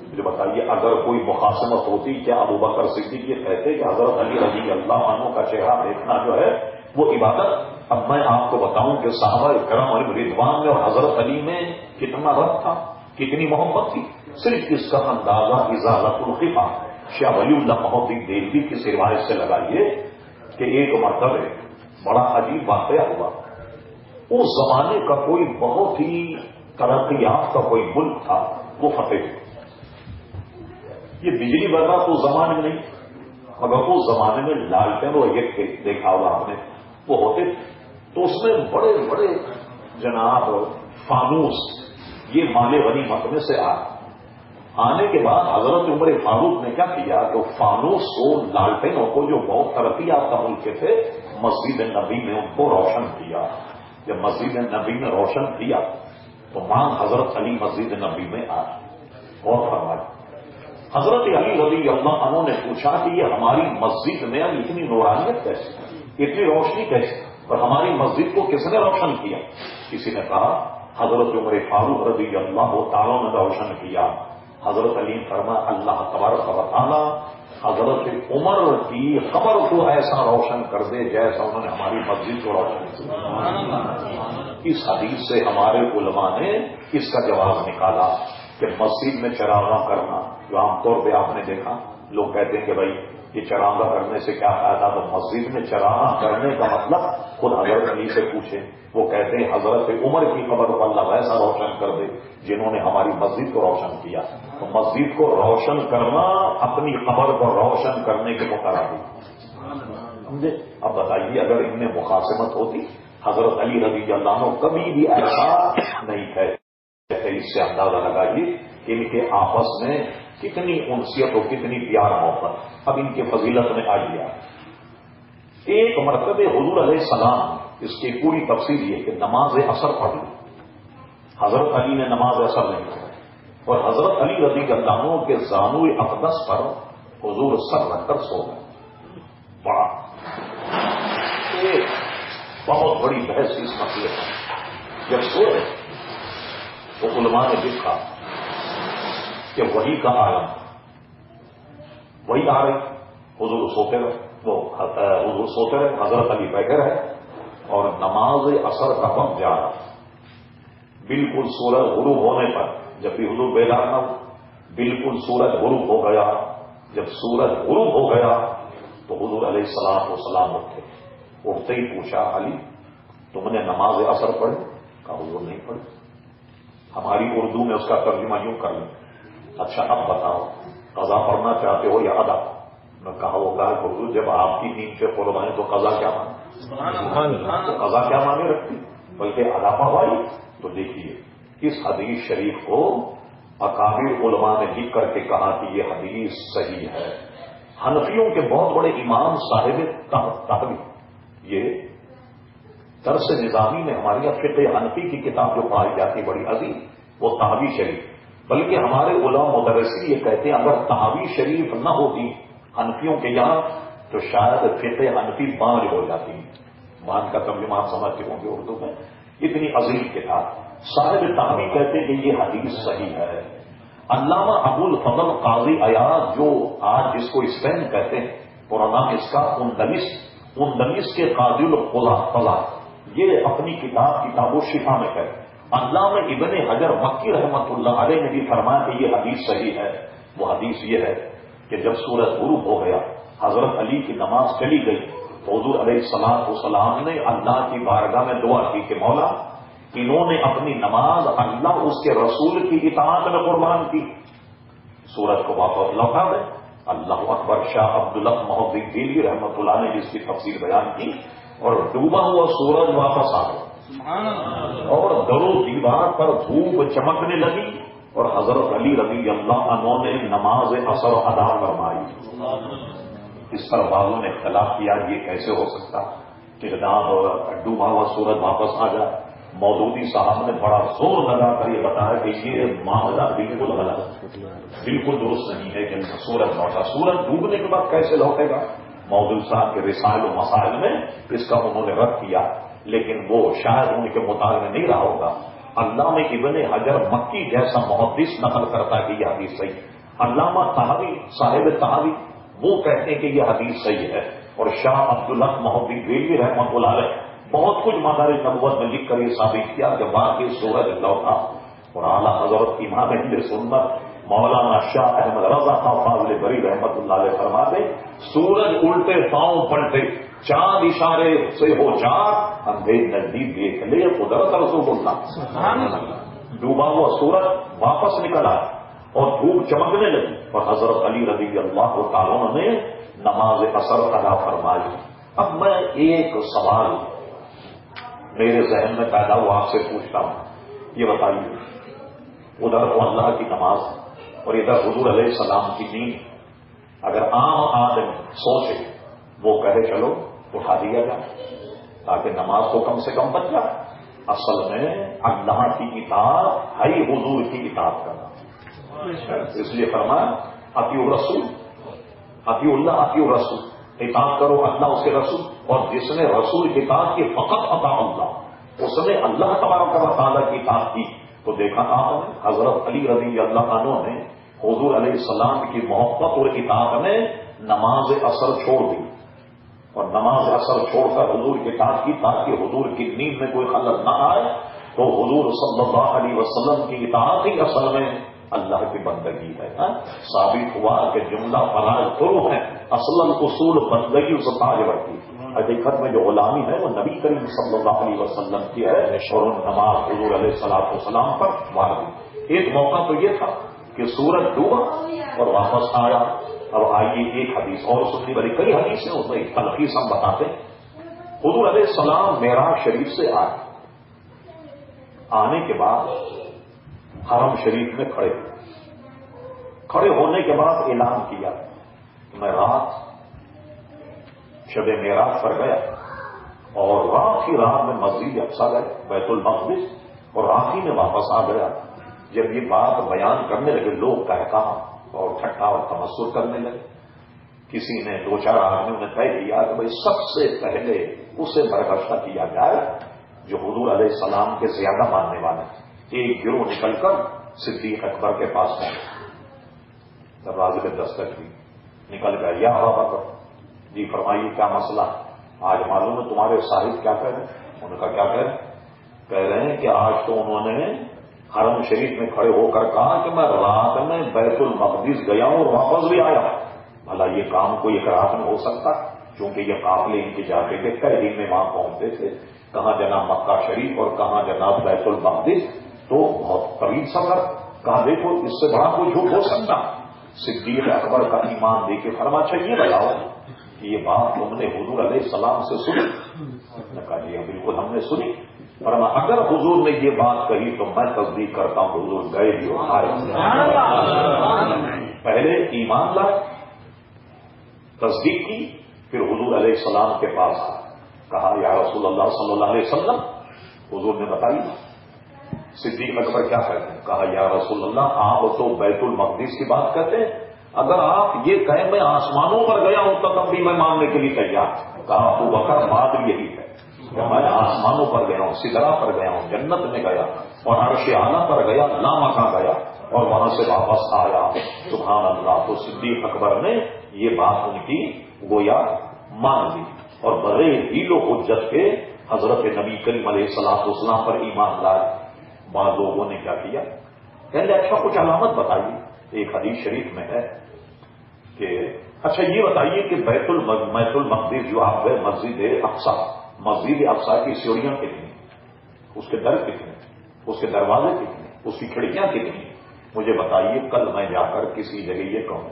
مجھے بتائیے اگر کوئی مخاصمت ہوتی کیا ابو بکر صدیق یہ کہتے کہ حضرت علی رضی اللہ عنہ کا چہرہ دیکھنا جو ہے وہ عبادت. اب میں آپ کو بتاؤں کہ صحابہ کرام رضوان میں اور حضرت علی میں کتنا ربط تھا, کتنی محبت تھی. صرف اس کا اندازہ ازالت الخفا شاہ ولی اللہ محمود دہلوی کی روایت سے لگائیے کہ ایک مرتبہ بڑا عجیب واقعہ ہوا. اس زمانے کا کوئی بہت ہی ترقی یافتہ کوئی ملک تھا, وہ فتح ہوا. یہ بجلی برقرار تو اس زمانے میں نہیں, مگر اس زمانے میں لالٹین اور ایک دیکھا ہوگا آپ نے وہ ہوتے تو اس میں بڑے بڑے جناب فانوس یہ مال غنیمت میں سے آنے کے بعد حضرت عمر فاروق نے کیا کیا کہ فانوس کو لالٹینوں کو جو بہت ترقی یافتہ ملک کے تھے مسجد نبی میں ان کو روشن کیا. جب مسجد نبی میں روشن کیا تو مانگ حضرت علی مسجد نبی میں آئے اور فرمایا. حضرت علی رضی اللہ عنہ نے پوچھا کہ یہ ہماری مسجد میں اتنی نورانیت کیسے, اتنی روشنی کیسے, اور ہماری مسجد کو کس نے روشن کیا؟ کسی نے کہا حضرت عمر فاروق رضی اللہ تعالیٰ نے روشن کیا. حضرت علی فرما اللہ تبارک و تعالیٰ حضرت عمر کی خبر کو ایسا روشن کر دے جیسا انہوں نے ہماری مسجد کو روشن کیا. اس حدیث سے ہمارے علماء نے اس کا جواب نکالا کہ مسجد میں چراغاں کرنا جو عام طور پہ آپ نے دیکھا لوگ کہتے ہیں کہ بھائی یہ چراغاں کرنے سے کیا فائدہ, تو مسجد میں چراغاں کرنے کا مطلب خود حضرت علی سے پوچھیں. وہ کہتے ہیں حضرت عمر کی خبر کو اللہ ویسا روشن کر دے جنہوں نے ہماری مسجد کو روشن کیا. تو مسجد کو روشن کرنا اپنی خبر کو روشن کرنے کے مترادف. سمجھے؟ اب بتائیے اگر ان میں مخاصمت ہوتی، حضرت علی رضی اللہ عنہ کبھی بھی ایسا نہیں کہتے. اس سے اندازہ لگائیے کہ ان کے آپس میں کتنی انسیت اور کتنی پیار محبت. اب ان کی فضیلت میں آئیے. ایک مرتبہ حضور علیہ السلام، اس کی پوری تفصیل یہ کہ نماز اثر پڑھ لی. حضرت علی نے نماز اثر نہیں پڑھی اور حضرت علی رضی اللہ عنہ کے زانو اقدس پر حضور سر رکھ کر سو گئے. بڑا ایک بہت بڑی بحث اس مسئلے پر. جب سوئے تو علماء نے لکھا کہ وہی کا عالم، وہی آ رہی. حضور سوتے رہے، وہ حضور سوتے رہے، حضرت علی بیٹھے رہے اور نماز اثر کا وقت جا رہا. بالکل سورج غروب ہونے پر، جب بھی حضور بیدار نہ ہو، بالکل سورج غروب ہو گیا. جب سورج غروب ہو گیا تو حضور علیہ السلام اٹھے. اٹھتے ہی پوچھا، علی تم نے نماز اثر پڑھی؟ کہا حضور نہیں پڑھی. ہماری اردو میں اس کا ترجمہ یوں کر لیں، اچھا اب بتاؤ قضا پڑھنا چاہتے ہو یا ادا؟ میں کہا وہ کہا کہ حضور جب آپ کی نیند سے قربانی تو قضا کیا مانے؟ تو قضا کیا مانے رکھتی، بلکہ ادا پڑھوائی. تو دیکھیے اس حدیث شریف کو اکابر علماء نے لکھ کر کے کہا کہ یہ حدیث صحیح ہے. حنفیوں کے بہت بڑے امام صاحب تحوی، یہ درس نظامی میں ہمارے یہاں فقہ حنفی کی کتاب جو پڑھائی جاتی بڑی عظیم، وہ تحوی شریف. بلکہ ہمارے علماء مدرسین یہ کہتے ہیں اگر تحوی شریف نہ ہوتی حنفیوں کے یہاں تو شاید فقہ حنفی بانج ہو جاتی. بانج کا ترجمہ آپ سمجھتے ہوں گے اردو میں. اتنی عظیم کتاب. صاحب تحوی کہتے ہیں کہ یہ حدیث صحیح ہے. علامہ ابو الفضل قاضی عیاض جو آج جس کو اسپین کہتے ہیں، پورا نام اس کا اندلس کے قاضی القضاء، یہ اپنی کتاب الشفا میں کہتے ہیں. علامہ ابن حجر مکی رحمۃ اللہ علیہ نے بھی فرمایا کہ یہ حدیث صحیح ہے. وہ حدیث یہ ہے کہ جب سورج غروب ہو گیا، حضرت علی کی نماز چلی گئی تو حضور علیہ السلام نے اللہ کی بارگاہ میں دعا کی کہ مولا انہوں نے اپنی نماز اللہ اس کے رسول کی اطاعت میں قربان کی، سورج کو واپس لوٹا دے. اللہ اکبر. شاہ عبداللہ محدث دہلوی رحمۃ اللہ نے جس کی تفسیر بیان کی اور ڈوبا ہوا سورج واپس آ گیا اور در و دیوار پر دھوپ چمکنے لگی اور حضرت علی رضی اللہ عنہ نے نماز اثر ادا فرمائی. اس پر بعضوں نے اختلاف کیا یہ کیسے ہو سکتا کہ جناب ڈوبا ہوا سورج واپس آ جائے. مودودی صاحب نے بڑا زور لگا کر یہ بتایا کہ یہ معاملہ بالکل غلط، بالکل درست نہیں ہے کہ سورج لوٹا. سورج ڈوبنے کے بعد کیسے لوٹے گا؟ مودودی صاحب کے رسائل و مسائل میں اس کا انہوں نے رد کیا، لیکن وہ شاید ان کے مطالعے میں نہیں رہا ہوگا. علامہ ابن حجر مکی جیسا محدث نقل کرتا ہے کہ یہ حدیث صحیح. علامہ تحوی صاحب تحوی وہ کہتے ہیں کہ یہ حدیث صحیح ہے. اور شاہ عبداللہ محدث دہلوی رحمۃ اللہ علیہ بہت کچھ مدارج نبوت میں لکھ کر یہ ثابت کیا کہ واقعی سورج لوٹا. اور اعلیٰ حضرت امام اہل سنت مولانا شاہ احمد رضا خان فاضل بری رحمۃ اللہ علیہ فرماتے سورج الٹے پاؤں پلٹے، چاند اشارے سے ہو چار، اندھیر نزدیک دیکھ لے قدرت رسول اللہ. ڈوبا ہوا سورج واپس نکل آیا اور دھوپ چمکنے لگی اور حضرت علی رضی اللہ تعالیٰ نے نماز اثر ادا فرمائی. اب میں ایک سوال میرے ذہن میں پیدا ہوا آپ سے پوچھتا ہوں، یہ بتائیے ادھر تو اللہ کی نماز اور ادھر حضور علیہ السلام کی نیند. اگر عام آدمی سوچے وہ کہے چلو اٹھا دیا جائے تاکہ نماز تو کم سے کم بچ جائے. اصل میں اللہ کی اطاعت ہے حضور کی اطاعت کرنا. اس لیے فرمایا اطیعوا الرسول، اطیعوا اللہ اطیعوا الرسول، اطاعت کرو اللہ اس کے رسول. اور جس نے رسول کی اطاعت کی فقط اطاع اللہ، اس نے اللہ تبارک و تعالیٰ کی اطاعت کی. تو دیکھا آپ نے حضرت علی رضی اللہ عنہ نے حضور علیہ السلام کی محبت اور اطاعت میں نماز اثر چھوڑ دی اور نماز اثر چھوڑ کر حضور کی اطاعت کی تاکہ حضور کی نیند میں کوئی خلل نہ آئے. تو حضور صلی اللہ علیہ وسلم کی اطاعت ہی اصل میں اللہ کی بندگی ہے. ثابت ہوا کہ جملہ فرائض طرق ہے، اصل اصول بندگی اس تاج رکھتی. حقیقت میں جو غلامی ہے وہ نبی کریم صلی اللہ علیہ وسلم کی ہے اور ان نماز حضور علیہ السلام پر وار دی. ایک موقع تو یہ تھا کہ سورج ڈوبا اور واپس آیا اب آئیے ایک حدیث اور سننی والی کئی حدیث ہیں، اس میں تلخیص ہم بتاتے ہیں۔ حضور علیہ السلام معراج شریف سے آنے کے بعد حرم شریف میں کھڑے ہونے کے بعد اعلان کیا کہ میں رات شب معراج پر گیا اور رات ہی رات میں مسجد اقصی گئے بیت المقدس اور رات ہی میں واپس آ گیا۔ جب یہ بات بیان کرنے لگے لوگ کہکا اور ٹھٹا اور تمسخر کرنے لگے۔ کسی نے دو چار آدمیوں نے طے کیا کہ بھائی سب سے پہلے اسے برگشتہ کیا جائے جو حضور علیہ السلام کے زیادہ ماننے والے ہیں۔ ایک گروہ نکل کر صدیق اکبر کے پاس پہنچے، دروازے پہ دستک دی، نکل گیا، یا ابا بکر جی فرمائیے کیا مسئلہ؟ آج معلوم ہے تمہارے صاحب کیا کہہ رہے ہیں؟ انہوں نے کہا کیا کہہ رہے ہیں کہ آج تو انہوں نے حرم شریف میں کھڑے ہو کر کہا کہ میں رات میں بیت المقدس گیا ہوں اور واپس بھی آیا۔ بھلا یہ کام کوئی ایک رات میں ہو سکتا؟ کیونکہ یہ قافلے ان کے جاتے تھے، کئی دن میں وہاں پہنچتے تھے، کہاں جناب مکہ شریف اور کہاں جناب بیت المقدس، تو بہت طویل سفر۔ کہا دیکھو اس سے بڑا کوئی جھوٹ ہو سکتا؟ صدیق اکبر کا ایمان دے کے فرمایا اچھا یہ بتاؤ کہ یہ بات تم نے حضور علیہ السلام سے سنی؟ نے کہا جی بالکل ہم نے سنی۔ فرمایا اگر حضور نے یہ بات کہی تو میں تصدیق کرتا ہوں حضور گئے بھی ہو آئے۔ پہلے ایمان لائے، تصدیق کی، پھر حضور علیہ السلام کے پاس کہا یا رسول اللہ صلی اللہ علیہ وسلم، حضور نے بتائی۔ صدیق اکبر کیا کہتے ہیں؟ کہا یا رسول اللہ آپ تو بیت المقدس کی بات کرتے ہیں، اگر آپ یہ کہیں میں آسمانوں پر گیا ہوں تب بھی میں ماننے کے لیے تیار۔ کہا ابو بکر بات یہی ہے کہ میں آسمانوں پر گیا ہوں، سدرا پر گیا ہوں، جنت میں گیا اور عرش اعلیٰ پر گیا، لامکاں گیا اور وہاں سے واپس آیا۔ سبحان اللہ۔ تو صدیق اکبر نے یہ بات ان کی گویا مان لی اور بغیر ہیل و حجت کے حضرت نبی کریم علیہ الصلوۃ والسلام پر ایمان لائے۔ بعض لوگوں نے کیا کیا، کہتے اچھا کچھ علامت بتائیے۔ ایک حدیث شریف میں ہے کہ اچھا یہ بتائیے کہ بیت المقدس جو آپ گئے، مسجد اقصی کی سیڑھیاں کتنی، اس کے در کتنے، اس کے دروازے کتنے، اس کی کھڑکیاں کتنی، مجھے بتائیے۔ کل میں جا کر کسی جگہ یہ کہوں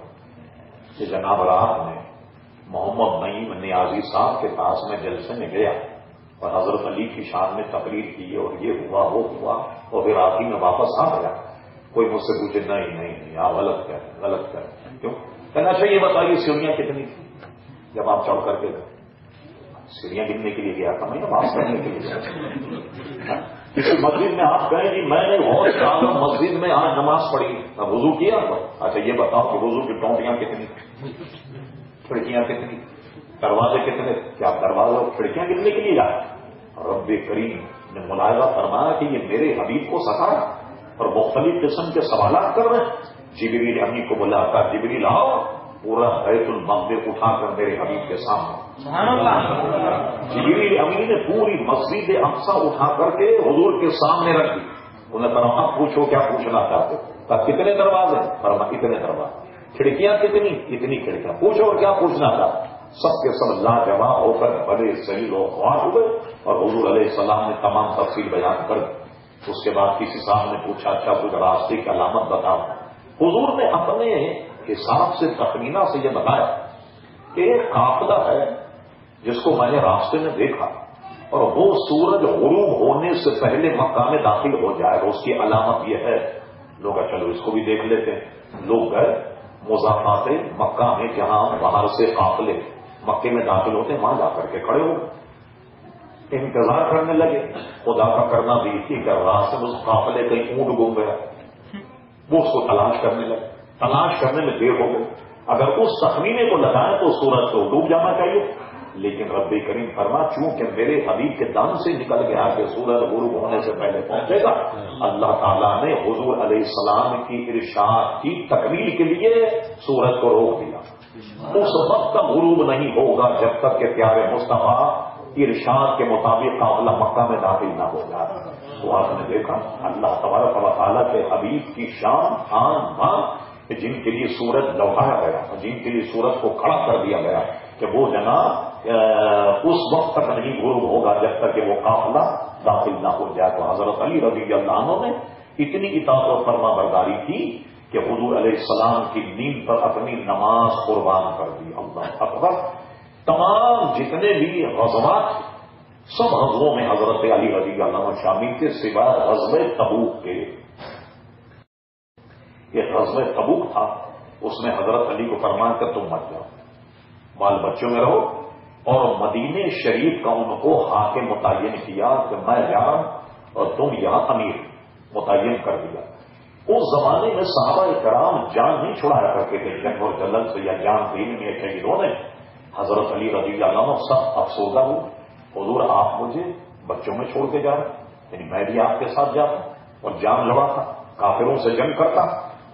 کہ جناب رات میں محمد نعیم نیازی صاحب کے پاس میں جلسے میں گیا اور حضرت علی کی شان میں تقریر کی اور یہ ہوا وہ ہوا اور پھر آخری میں واپس آ گیا، کوئی مجھ سے پوچھے نہیں آپ غلط کریں کیوں؟ کہنا اچھا یہ بتائیے سیڑھیاں کتنی تھی جب آپ چڑھ کر کے گئے؟ سیڑھیاں گننے کے لیے گیا تھا میں، نماز پڑھنے کے لیے گیا۔ کسی مسجد میں آپ گئے جی میں نے بہت زیادہ مسجد میں آج نماز پڑھی، اب وضو کیا؟ اچھا یہ بتاؤ کہ وضو کی ٹوٹیاں کتنی، کھڑکیاں کتنی، دروازے کتنے؟ کیا آپ دروازے اور کھڑکیاں گننے کے لیے جائیں؟ رب کریم نے ملاحظہ فرمایا کہ یہ میرے حبیب کو ستایا اور مختلف قسم کے سوالات کر رہے ہیں۔ جبریل امی کو بلا کر جبریل آؤ، پورا بیت المقدس اٹھا کر میرے حبیب کے سامنے۔ جبریل امی نے پوری مسجد اقصی اٹھا کر کے حضور کے سامنے رکھ دی۔ انہیں فرمایا اب پوچھو کیا پوچھنا چاہتے ہو؟ کہا کتنے دروازے؟ فرمایا اتنے دروازے۔ کھڑکیاں کتنی؟ اتنی کھڑکیاں۔ پوچھو اور کیا پوچھنا چاہتے؟ سب کے سب لاجواب ہو کر بڑے صحیح و خوار ہوئے اور حضور علیہ السلام نے تمام تفصیل بیان کر دی۔ اس کے بعد کسی صاحب نے پوچھا اچھا کچھ راستے کی علامت بتاؤ۔ حضور نے اپنے حساب سے تخمینہ سے یہ بتایا کہ ایک قافلہ ہے جس کو میں نے راستے میں دیکھا اور وہ سورج غروب ہونے سے پہلے مکہ میں داخل ہو جائے گا، اس کی علامت یہ ہے۔ لوگ چلو اس کو بھی دیکھ لیتے ہیں۔ لوگ گئے مضافات مکہ میں جہاں باہر سے قافلے مکے میں داخل ہوتے ہیں وہاں جا کر کے کھڑے ہو گئے، انتظار کرنے لگے۔ خدا کا کرنا بھی تھی کہ راستے میں اس قافلے کہیں اونٹ گم گیا، وہ اس کو تلاش کرنے لگے، تلاش کرنے میں دیر ہو گئی۔ اگر اس تخمینے کو لگائیں تو سورج کو ڈوب جانا چاہیے، لیکن رب کریم فرما چونکہ میرے حبیب کے دم سے نکل گیا کہ سورج غروب ہونے سے پہلے پہنچے گا، اللہ تعالیٰ نے حضور علیہ السلام کی ارشاد کی تکمیل کے لیے سورج کو روک دیا۔ اس وقت تک غروب نہیں ہوگا جب تک کہ پیارے مصطفیٰ ارشاد کے مطابق قافلہ مکہ میں داخل نہ ہو جائے۔ تو آپ نے دیکھا اللہ تبارک و تعالیٰ کے حبیب کی شان آن بان کہ جن کے لیے سورج لوٹایا گیا، جن کے لیے سورج کو کھڑا کر دیا گیا کہ وہ جناب اس وقت تک نہیں غروب ہوگا جب تک کہ وہ قافلہ داخل نہ ہو جائے۔ تو حضرت علی رضی اللہ عنہ نے اتنی اطاعت اور فرما برداری کی کہ حضور علیہ السلام کی نیند پر اپنی نماز قربان کر دی. اللہ اکبر. تمام جتنے بھی غزوات سب غزووں میں حضرت علی رضی اللہ عنہ شامل کے سوائے غزوہ تبوک کے. یہ غزوہ تبوک تھا، اس میں حضرت علی کو فرمان کر تم مت جاؤ، بال بچوں میں رہو، اور مدینے شریف کا ان کو حاکم متعین کیا کہ میں جا رہا ہوں اور تم یہاں امیر متعین کر دیا. اس زمانے میں صحابہ کرام جان نہیں چھڑایا کرتے تھے جنگ اور جلن سے یا جان دینے میں شہیدوں نے. حضرت علی رضی اللہ عنہ سخت افسردہ ہوں، حضور آپ مجھے بچوں میں چھوڑ کے جا رہے ہیں، یعنی میں بھی آپ کے ساتھ جاتا اور جان لڑا تھا، کافروں سے جنگ کرتا.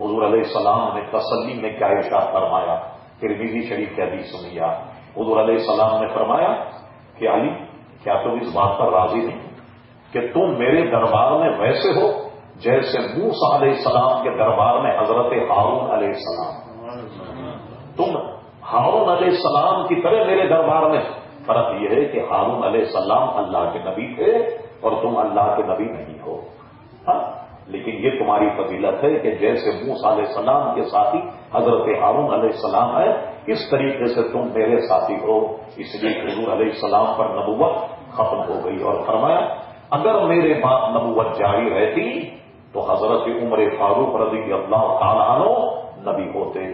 حضور علیہ السلام نے تسلی میں کیا ارشاد فرمایا، ترمذی شریف کی حدیث سنی آپ. حضور علیہ السلام نے فرمایا کہ علی کیا تم اس بات پر راضی نہیں کہ تم میرے دربار میں ویسے ہو جیسے موسیٰ علیہ السلام کے دربار میں حضرت ہارون علیہ السلام. تم ہارون علیہ السلام کی طرح میرے دربار میں. فرق یہ ہے کہ ہارون علیہ السلام اللہ کے نبی تھے اور تم اللہ کے نبی نہیں ہو. ہاں، لیکن یہ تمہاری فضیلت ہے کہ جیسے موسیٰ علیہ السلام کے ساتھی حضرت ہارون علیہ السلام ہے، اس طریقے سے تم میرے ساتھی ہو. اس لیے حضور علیہ السلام پر نبوت ختم ہو گئی اور فرمایا اگر میرے بعد نبوت جاری رہتی تو حضرت عمر فاروق رضی اللہ تعالیٰ عنہ نبی ہوتے.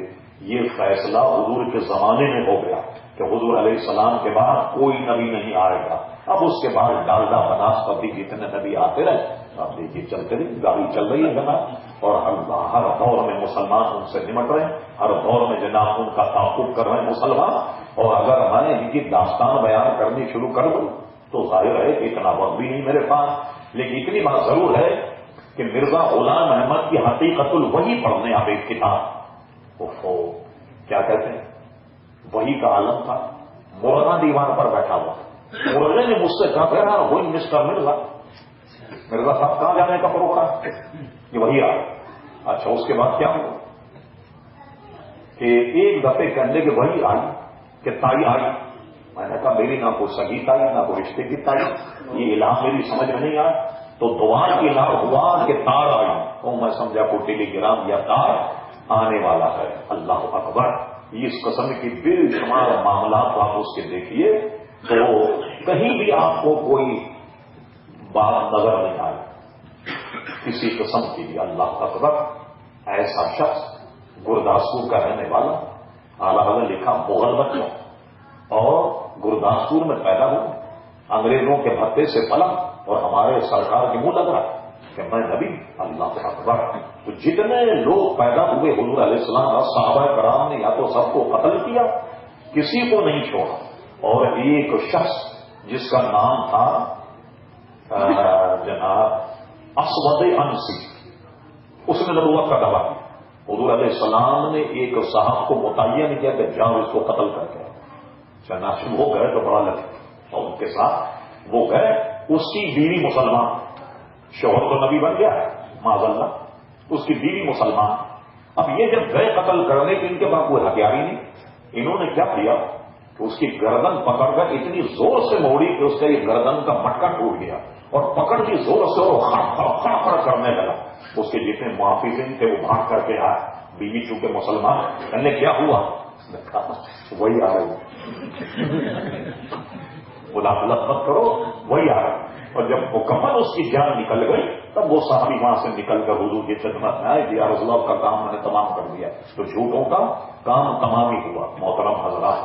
یہ فیصلہ حضور کے زمانے میں ہو گیا کہ حضور علیہ السلام کے بعد کوئی نبی نہیں آئے گا. اب اس کے بعد ڈالڈا بناسپتی جتنے نبی آتے رہے، آپ دیکھیے چلتے رہی، گاڑی چل رہی ہے جناب، اور ہر دور میں مسلمان ان سے نمٹ رہے ہیں، ہر دور میں جناب ان کا تعاقب کر رہے ہیں مسلمان. اور اگر میں ان کی داستان بیان کرنی شروع کر دوں تو ظاہر ہے کہ اتنا وقت بھی نہیں میرے پاس. لیکن اتنی بات ضرور ہے کہ مرزا غلام احمد کی حقیقت الوحی پڑھنے آپ ایک کتاب، کیا کہتے ہیں، وہی کا عالم تھا. مرغا دیوار پر بیٹھا ہوا، مرغے نے مجھ سے کہا کہ وہی مسٹر مرزا صاحب کہاں جانے کا پروگرام، یہ وہی آیا. اچھا اس کے بعد کیا ہوا کہ ایک دفعے کہنے کہ وہی آئی کہ تائی آئی. میں نے کہا میری نہ کوئی سگی تائی نہ کوئی رشتے کی تائی، یہ الہام میری سمجھ میں نہیں آیا. تو دعا کی الہام ہوا کہ تار آئی، تو میں سمجھا کو ٹیلی گرام یا تار آنے والا ہے. اللہ اکبر. اس قسم کی بے شمار معاملات آپ اس کے دیکھیے تو کہیں بھی آپ کو کوئی بات نظر نہیں آئی کسی قسم کی بھی. اللہ اکبر. ایسا شخص گرداسپور کا رہنے والا، اعلیٰ حضرت لکھا مغل بچوں اور گرداسپور میں پیدا ہوا، انگریزوں کے بھتے سے پلا اور ہمارے سرکار کے منہ لگ رہا کہ میں نبی. اللہ اکبر. تو جتنے لوگ پیدا ہوئے حضور علیہ السلام اور صحابہ کرام نے یا تو سب کو قتل کیا، کسی کو نہیں چھوڑا. اور ایک شخص جس کا نام تھا جناب اسود انسی، اس نے نبوت کا دعویٰ کیا. حضور علیہ السلام نے ایک صاحب کو متعین کیا کہ جاؤ اس کو قتل کر کے. چنانچہ وہ گئے تو بڑا لگے اور ان کے ساتھ وہ گئے. اس کی بیوی مسلمان، شوہر تو نبی بن گیا ہے معاذ اللہ، اس کی بیوی مسلمان. اب یہ جب گئے قتل کرنے کے ان کے پاس کوئی ہتھیار ہی نہیں، انہوں نے کیا کیا کہ اس کی گردن پکڑ کر اتنی زور سے موڑی کہ اس کا یہ گردن کا مٹکا ٹوٹ گیا اور پکڑ بھی زور سے اور خڑ کرنے لگا. اس کے جتنے محافظین تھے وہ بھاگ کر کے آئے. بیوی چونکہ مسلمان، کہنے کیا ہوا، وہی آ رہی، مداخلت مت کرو، وہی آ رہا. اور جب مکمل اس کی جان نکل گئی تب وہ صحابی وہاں سے نکل کر حضور کی خدمت میں آئے کہ یا رسول اللہ کا کام میں نے تمام کر دیا. تو جھوٹوں کا کام تمام ہی ہوا محترم حضرات.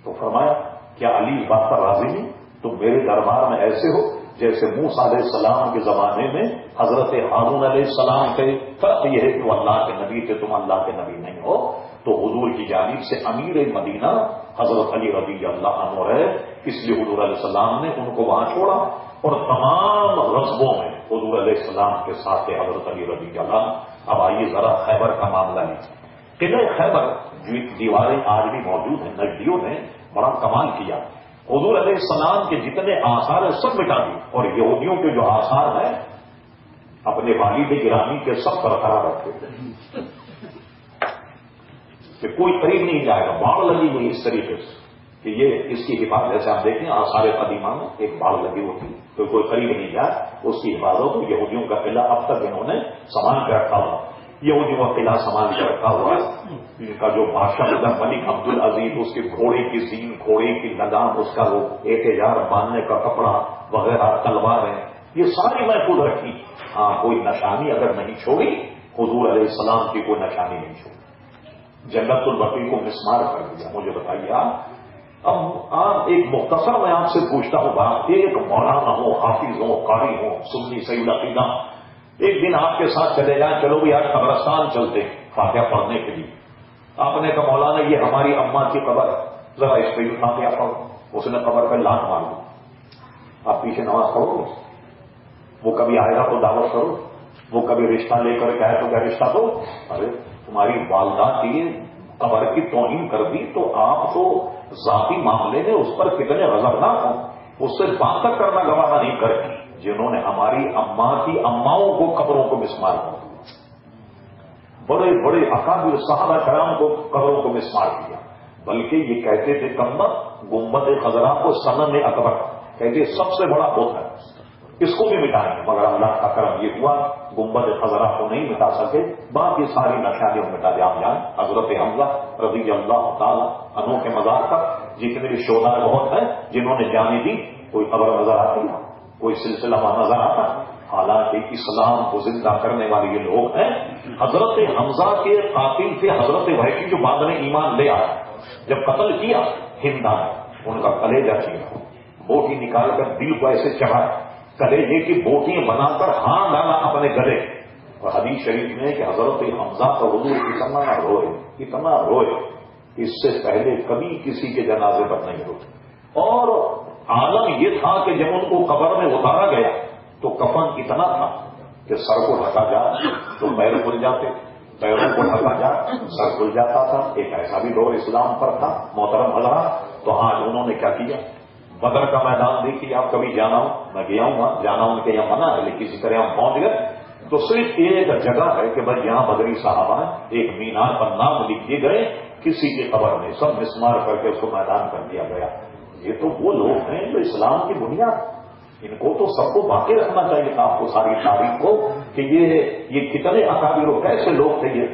تو فرمایا کیا علی اس بات پر راضی نہیں، تم میرے دربار میں ایسے ہو جیسے موسیٰ علیہ السلام کے زمانے میں حضرت ہارون علیہ السلام تھے. فرق یہ ہے کہ وہ اللہ کے نبی تھے، تم اللہ کے نبی نہیں ہو. تو حضور کی جانب سے امیر مدینہ حضرت علی رضی اللہ عنہ ہے، اس لیے حضور علیہ السلام نے ان کو وہاں چھوڑا. اور تمام غزووں میں حضور علیہ السلام کے ساتھ حضرت علی رضی اللہ. اب آئیے ذرا خیبر کا معاملہ لیجیے. قلعہ خیبر دیواریں آج بھی موجود ہیں، نجدیوں نے بڑا کمال کیا. حضور علیہ السلام کے جتنے آثار ہیں سب مٹا دی اور یہودیوں کے جو آثار ہیں اپنے والد گرامی کے سب برقرار رکھے کہ کوئی قریب نہیں جائے گا. باڑ لگی ہوئی اس طریقے سے کہ یہ اس کی حفاظت، جیسے آپ دیکھیں آثار قدیمہ میں ایک باڑ لگی ہوتی تو کوئی قریب نہیں جائے، اس کی حفاظت یہودیوں کا قلعہ اب تک انہوں نے سامان کے رکھا ہوا. یہ جو قلعہ سامان کے رکھا ہوا ہے، ان کا جو بادشاہ ملک عبد العزیز، اس کے گھوڑے کی زین، گھوڑے کی لگام، اس کا وہ 1000 باندھنے کا کپڑا وغیرہ، تلواریں، یہ ساری محفوظ رکھی. ہاں کوئی نشانی اگر نہیں چھوڑی، حضور علیہ السلام کی کوئی نشانی نہیں چھوڑی. جنت البقیع کو مسمار کر دیا. مجھے بتائیے آپ ایک مختصر میں آپ سے پوچھتا ہوں بات، ایک مولانا ہو، حافظ ہو، قاری ہو، سنی صحیح العقیدہ، ایک دن آپ کے ساتھ چلے جائیں، چلو بھی آج قبرستان چلتے فاتحہ پڑھنے کے لیے. آپ نے کہا مولانا یہ ہماری اماں کی قبر ہے، ذرا اس پہ بھی فاتحہ پڑھو. اس نے قبر پہ لات مار دی. آپ پیچھے نماز پڑھو گے؟ وہ کبھی آئے گا تو دعوت کرو، وہ کبھی رشتہ لے کر کے آئے تو کیا رشتہ دو. ارے تمہاری والدہ کی قبر کی توہین کر دی تو آپ تو ذاتی معاملے میں اس پر کتنے غضبناک ہوں. اس سے بات تک کرنا گوارا نہیں کرتی جنہوں نے ہماری اماں کی اماؤں کو قبروں کو مسمار کر دیا. بڑے بڑے اکابر صحابہ کرام کو قبروں کو مسمار کیا. بلکہ یہ کہتے تھے کمبخت گنبد خضرا کو صنم اکبر کہتے سب سے بڑا بت ہے، اس کو بھی مٹائیں گے. مگر اللہ کا کرم یہ ہوا گنبد خضرا کو نہیں مٹا سکے، باقی ساری نشانیوں مٹا دیا. آپ جائیں حضرت حمزہ رضی اللہ تعالی عنہ کے مزار تک جتنے بھی شہداء بہت ہیں جنہوں نے جانیں دی، کوئی قبر نظر آتی ہے، کوئی سلسلہ نظر آتا. حالانکہ اسلام کو زندہ کرنے والے یہ لوگ ہیں. حضرت حمزہ کے قاتل تھے حضرت وحشی جو بعد میں ایمان لے آئے. جب قتل کیا ہندا نے ان کا کلیجہ چیرا، بوٹی نکال کر دل کو ایسے چڑھائے، کلیجے کی بوٹیاں بنا کر ہاں ڈالا اپنے گلے. اور حدیث شریف میں کہ حضرت حمزہ کا حضور اتنا روئے اس سے پہلے کبھی کسی کے جنازے پر نہیں روئے. اور عالم یہ تھا کہ جب ان کو قبر میں اتارا گیا تو کفن اتنا تھا کہ سر کو ڈھکا جائے تو پیر کھل جاتے، پیروں کو ڈھکا جائے سر کھل جاتا تھا. ایک ایسا بھی دور اسلام پر تھا محترم حضرات. تو آج انہوں نے کیا کیا؟ بدر کا میدان دیکھیے آپ کبھی جانا ہو، میں گیا ہوں جانا ان کے یہاں منع ہے لیکن کسی طرح ہم پہنچ گئے تو صرف ایک جگہ ہے کہ بھائی یہاں بدری صحابہ ہیں، ایک مینار پر نام لکھ دیے گئے، کسی کی قبر میں سب مسمار کر کے اس کو میدان کر دیا گیا. یہ تو وہ لوگ ہیں جو اسلام کی بنیاد، ان کو تو سب کو باقی رکھنا چاہیے تھا آپ کو ساری تاریخ کو کہ یہ کتنے اکابر و کیسے لوگ تھے. یہ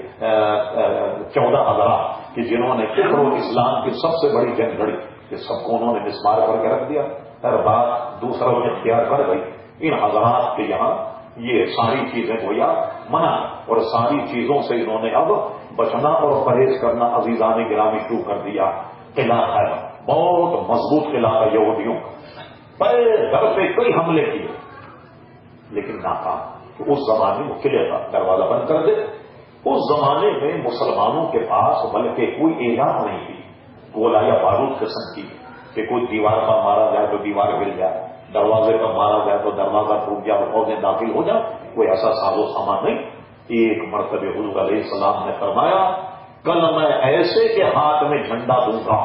14,000 کہ جنہوں نے کفر و اسلام کی سب سے بڑی جنگ لڑی، یہ سب کو انہوں نے مسمار کر کے رکھ دیا. ہر بات دوسرا اختیار کر گئی. ان حضرات کے یہاں یہ ساری چیزیں گویا منع، اور ساری چیزوں سے انہوں نے اب بچنا اور پرہیز کرنا عزیزان گرامی شروع کر دیا. قلعہ ہے بہت مضبوط قلعہ ہے یہودیوں کا، پہلے گھر پہ کئی حملے کیے لیکن ناکام. تو اس زمانے میں قلعے کا دروازہ بند کر دے. اس زمانے میں مسلمانوں کے پاس بلکہ کوئی ایجاد نہیں تھی گولا یا بارود قسم کی کہ کوئی دیوار پر مارا جائے تو دیوار گر جائے، دروازے پر مارا جائے تو دروازہ ٹوٹ جائے اور فوجیں داخل ہو جائے. کوئی ایسا ساز و سامان نہیں. ایک مرتبہ حضور علیہ السلام نے فرمایا کل میں ایسے کے ہاتھ میں جھنڈا دوں گا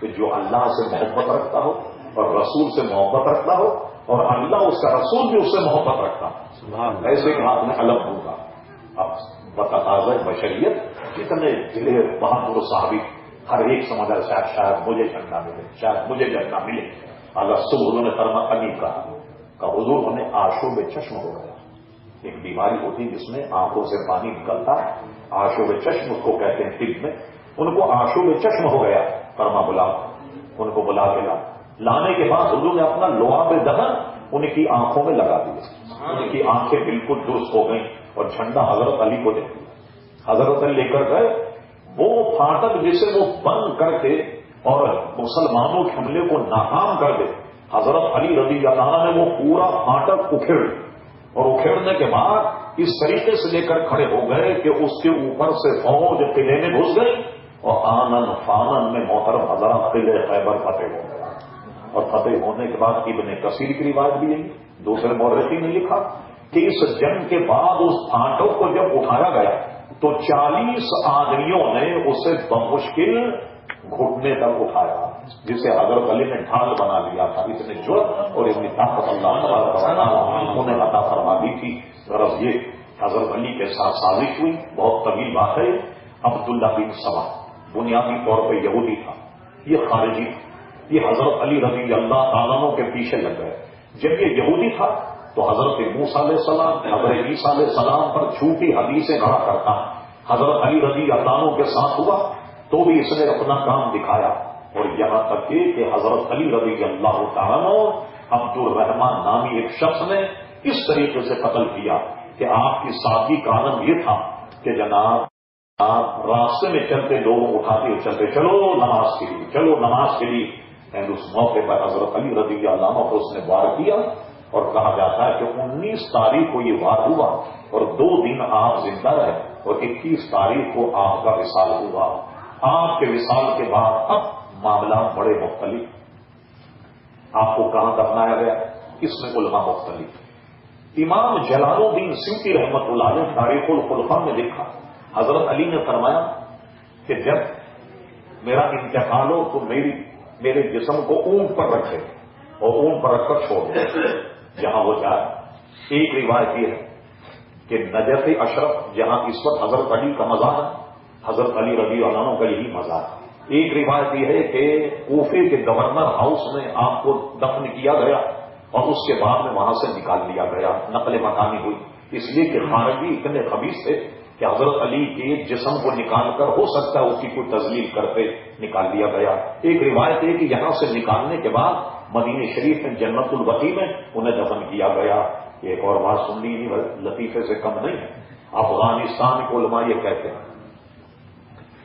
کہ جو اللہ سے محبت رکھتا ہو اور رسول سے محبت رکھتا ہو اور اللہ اس کا رسول بھی اس سے محبت رکھتا ہو، ایسے کے ہاتھ میں علم دوں گا. اب بتقاضۂ بشریت کتنے دلیر بہادر صحابی ہر ایک سمجھا شاید مجھے جھنڈا ملے، شاید مجھے جھنڈا ملے. حضور نے فرما علی کا حضور انہیں آشوب چشم ہو گیا. ایک بیماری ہوتی جس میں آنکھوں سے پانی نکلتا ہے، آشوب چشم اس کو کہتے ہیں طب میں. ان کو آشوب چشم ہو گیا. فرما بلا ان کو بلا کے لانے کے بعد حضور نے اپنا لعاب دہن ان کی آنکھوں میں لگا دیا. ان کی آنکھیں بالکل درست ہو گئیں اور جھنڈا حضرت علی کو دے دیا. حضرت علی لے کر گئے وہ پھاٹک جسے وہ بند کر کے اور مسلمانوں کے حملے کو ناکام کر دے. حضرت علی رضی اللہ عنہ نے وہ پورا پھاٹک اکھیڑ اور اکھیڑنے کے بعد اس طریقے سے لے کر کھڑے ہو گئے کہ اس کے اوپر سے فوج قلعے میں گھس گئی اور آنن فانن میں محترم حضرات قلعہ خیبر فتح ہو گیا. اور فتح ہونے کے بعد ابن کثیر کی روایت بھی ہے، دوسرے مورخین نے لکھا کہ اس جنگ کے بعد اس پھاٹک کو جب اٹھایا گیا تو 40 آدمیوں نے اسے بمشکل گھٹنے تک اٹھایا جسے حضرت علی نے ڈھال بنا لیا تھا. اتنے جرأت اور اتنی طاقت اللہ انہیں عطا فرما دی تھی. غرض یہ حضرت علی کے ساتھ سازش ہوئی. بہت طویل بات ہے. عبداللہ بن سبا بنیادی طور پہ یہودی تھا، یہ خارجی، یہ حضرت علی رضی اللہ تعالیٰ عنہ کے پیچھے لگ گئے. جب یہ یہودی تھا تو حضرت موسیٰ علیہ السلام حضرت عیسیٰ علیہ السلام پر جھوٹی حدیثیں گھڑا کرتا حضرت علی رضی اللہ عنہ کے ساتھ ہوا تو بھی اس نے اپنا کام دکھایا، اور یہاں تک کہ حضرت علی رضی اللہ تعالیٰ عبد الرحمان نامی ایک شخص نے اس طریقے سے قتل کیا کہ آپ کی سادگی کا عالم یہ تھا کہ جناب آپ راستے میں چلتے لوگ اٹھاتے چلتے چلو نماز کے لیے، چلو نماز کے لیے، اینڈ اس موقع پر حضرت علی رضی اللہ عنہ کو اس نے وار کیا، اور کہا جاتا ہے کہ 19 تاریخ کو یہ وار ہوا اور 2 دن آپ زندہ رہے، اور 21 تاریخ کو آپ کا وصال ہوا۔ آپ کے وصال کے بعد اب معاملات بڑے مختلف، آپ کو کہاں دفنایا گیا اس میں علماء مختلف۔ امام جلال الدین سیوطی رحمۃ اللہ علیہ تاریخ الخلفاء میں لکھا، حضرت علی نے فرمایا کہ جب میرا انتقال ہو تو میرے جسم کو اونٹ پر رکھے اور اونٹ پر رکھ کر چھوڑ دے جہاں وہ جائے۔ ایک روایت یہ ہے کہ نجف اشرف جہاں اس وقت حضرت علی کا مزار ہے، حضرت علی رضی اللہ عنہ کا یہی مزار ہے۔ ایک روایت یہ ہے کہ کوفے کے گورنر ہاؤس میں آپ کو دفن کیا گیا اور اس کے بعد میں وہاں سے نکال لیا گیا، نقل مکانی ہوئی، اس لیے کہ خارجی اتنے خبیث تھے کہ حضرت علی کے جسم کو نکال کر ہو سکتا ہے اس کی کوئی تذلیل کرتے نکال لیا گیا۔ ایک روایت ہے کہ یہاں سے نکالنے کے بعد مدینہ شریف میں جنت البقیع میں انہیں دفن کیا گیا۔ ایک اور بات سن لی لطیفے سے کم نہیں ہے، افغانستان کے علماء یہ کہتے ہیں،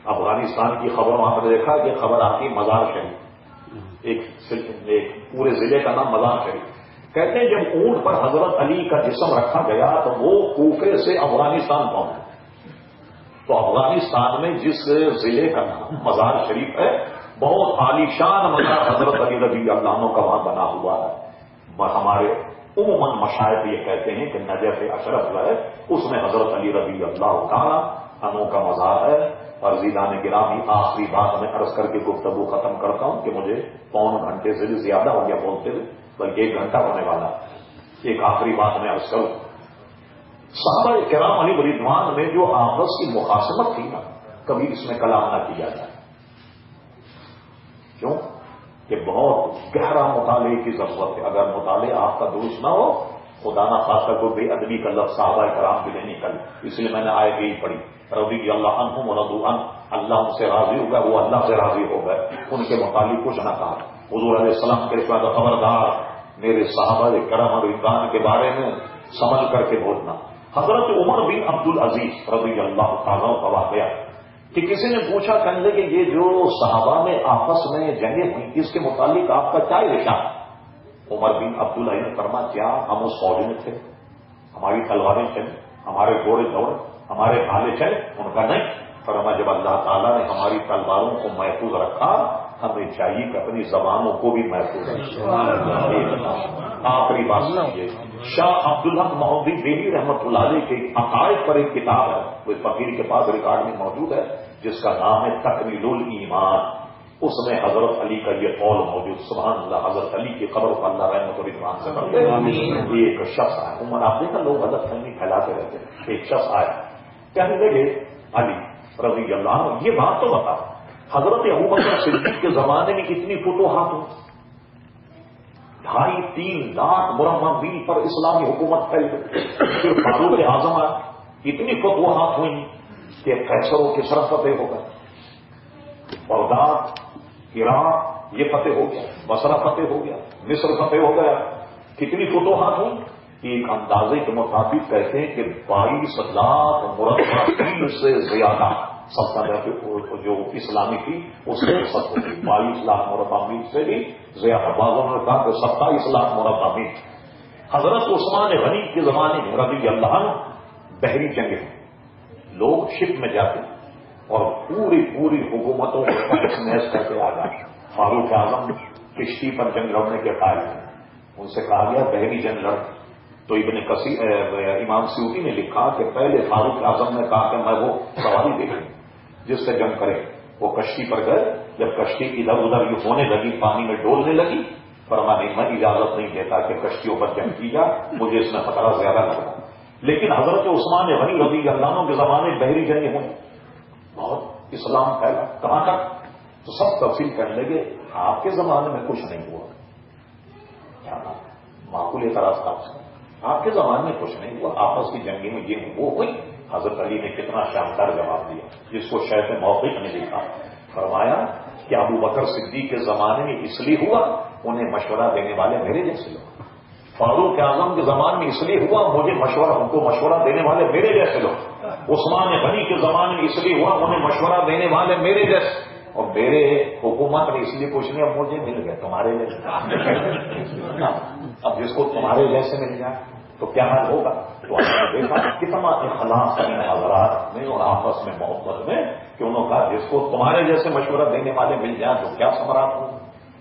افغانستان کی خبروں آپ نے دیکھا کہ خبر آتی مزار شریف، ایک پورے ضلع کا نام مزار شریف، کہتے ہیں جب اونٹ پر حضرت علی کا جسم رکھا گیا تو وہ کوفے سے افغانستان پہنچا، تو افغانستان میں جس ضلع کا نام مزار شریف ہے بہت عالیشان مزار حضرت علی رضی اللہ عنہ کا وہاں بنا ہوا ہے۔ ہمارے عموماً مشائخ یہ کہتے ہیں کہ نجف اشرف جو ہے اس میں حضرت علی رضی اللہ تعالیٰ عنہ کا مزار ہے۔ اور عزیزان گرامی آخری بات میں عرض کر کے گفتگو ختم کرتا ہوں کہ مجھے 1.25 گھنٹے سے بھی زیادہ ہو گیا بولتے ہوئے، بلکہ 1 گھنٹہ ہونے والا۔ ایک آخری بات میں عرض کروں، صحابہ کرام علیہ رضوان میں جو آپس کی مخاصمت تھی نا، کبھی اس میں کلام نہ کیا جائے، کیوں کہ بہت گہرا مطالعے کی ضرورت ہے۔ اگر مطالعہ آپ کا درست نہ ہو، خدا نہ خاصہ کو بے ادبی کا لفظ صحابہ کرام بھی نہیں نکل، اس لیے میں نے آیت یہی پڑھی، رضی اللہ عنہم ورضوا عنہ، اللہ ان سے راضی ہو گیا، وہ اللہ سے راضی ہو گئے، ان کے متعلق کچھ نہ کہا۔ حضور علیہ السلام کے بعد خبردار میرے صحابہ کرام اور رضوان کے بارے میں سمجھ کر کے بولنا۔ حضرت عمر بن عبد العزیز رضی اللہ تعالیٰ کا واقعہ کہ کسی نے پوچھا، کہنے لگے یہ جو صحابہ میں آپس میں جنگیں ہوئی اس کے متعلق آپ کا کیا ارشاد؟ عمر بن عبد العزیز نے فرمایا، کیا ہم اس فوج میں تھے؟ ہماری تلواریں چلیں، ہمارے گھوڑے دوڑے، ہمارے بھالے چلے؟ ان کا نہیں۔ فرمایا جب اللہ تعالیٰ نے ہماری تلواروں کو محفوظ رکھا، ہمیں چاہیے کہ اپنی زبانوں کو بھی محفوظ رکھیں۔ آخری بات سنیے، شاہ عبدالحق مہودی دہلی رحمۃ اللہ علیہ کے عقائد پر ایک کتاب ہے، وہ فقیر کے پاس ریکارڈ میں موجود ہے، جس کا نام ہے تکمیل الایمان۔ اس میں حضرت علی کا یہ قول موجود، سبحان اللہ، حضرت علی کی قبر پر اللہ رحمت و رضوان سے بڑھتے۔ ایک شخص آیا، عمر آپ دیکھا لوگ غلط فہمی پھیلاتے رہتے، ایک شخص آیا کہنے لگے علی رضی اللہ عنہ یہ بات تو بتا، حضرت ابوبکر صدیق کے زمانے میں کتنی فتوحات ہوئی، 2.5-3 لاکھ مربع میل پر اسلامی حکومت پھیل گئی، پھر فاروق اعظم آئے، اتنی فتوحات ہوئی کہ قیصر و کسریٰ فتح ہو گئے، بغداد، عراق یہ فتح ہو گیا، بصرہ فتح ہو گیا، مصر فتح ہو گیا، کتنی فتوحات ہوئی؟ ایک اندازے کے مطابق کہتے ہیں کہ 22 لاکھ مربع میل سے زیادہ سلطنت جو اسلامی تھی اس سے وسعت ہو گئی، 22 لاکھ مربع میل سے بھی زیادہ، بعضوں نے کہا کہ 27 لاکھ مربع میل۔ حضرت عثمان غنی کے زمانے میں رضی اللہ عنہ بحری جنگیں، لوگ شپ میں جاتے اور پوری حکومتوں کو محض کر کے آ جاتے۔ فاروق اعظم کشتی پر جنگ لڑنے کے قائل ہیں، ان سے کہا گیا بحری جنگ لڑ، تو ابن کثیر امام سیوطی نے لکھا کہ پہلے فاروق اعظم نے کہا کہ میں وہ سواری دیکھوں جس سے جنگ کرے، وہ کشتی پر گئے، جب کشتی ادھر ادھر یہ ہونے لگی، پانی میں ڈولنے لگی، فرمایا نہیں میں اجازت نہیں دیتا کہ کشتیوں پر جنگ کی جائے، مجھے اس میں خطرہ زیادہ لگا۔ لیکن حضرت عثمان غنی رضی اللہ عنہ کے زمانے بحری جنگیں ہوئی، بہت اسلام پھیلا، کہاں تک؟ تو سب تفصیل کرنے لگے، آپ کے زمانے میں کچھ نہیں ہوا، کیا بات، معقول اعتراض تھا، آپ کے زمانے میں کچھ نہیں ہوا، آپس کی جنگی میں یہ وہ ہوئی. حضرت علی نے کتنا شاندار جواب دیا جس کو شیخ موقف نے لکھا. فرمایا کہ ابو بکر صدیق کے زمانے میں اس لیے ہوا انہیں مشورہ دینے والے میرے جیسے لوگ. فاروق اعظم کے زمانے میں اس لیے ہوا مجھے ان کو مشورہ دینے والے میرے جیسے لوگ. عثمان غنی کے زمانے میں اس لیے ہوا انہیں مشورہ دینے والے میرے جیسے. اور میرے حکومت نے اس لیے کچھ نہیں، اب مجھے مل گئے تمہارے جیسے. اب جس کو تمہارے جیسے مل جائے تو کیا حال ہوگا. تو ہم نے دیکھا کتنا اخلاص ہے حضرات میں اور آپس میں محبت میں کہ انہوں نے کہا جس کو تمہارے جیسے مشورہ دینے والے مل جائیں تو کیا ثمرات ہوگا،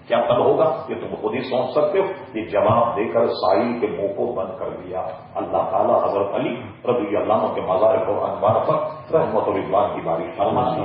کیا کل ہوگا، یہ تم خود ہی سوچ سکتے ہو. یہ جواب دے کر سائل کے منہ کو بند کر دیا. اللہ تعالیٰ حضرت علی رضی اللہ عنہ کے مزار کو انوار پر رحمت و رضوان کی بارش فرمائے.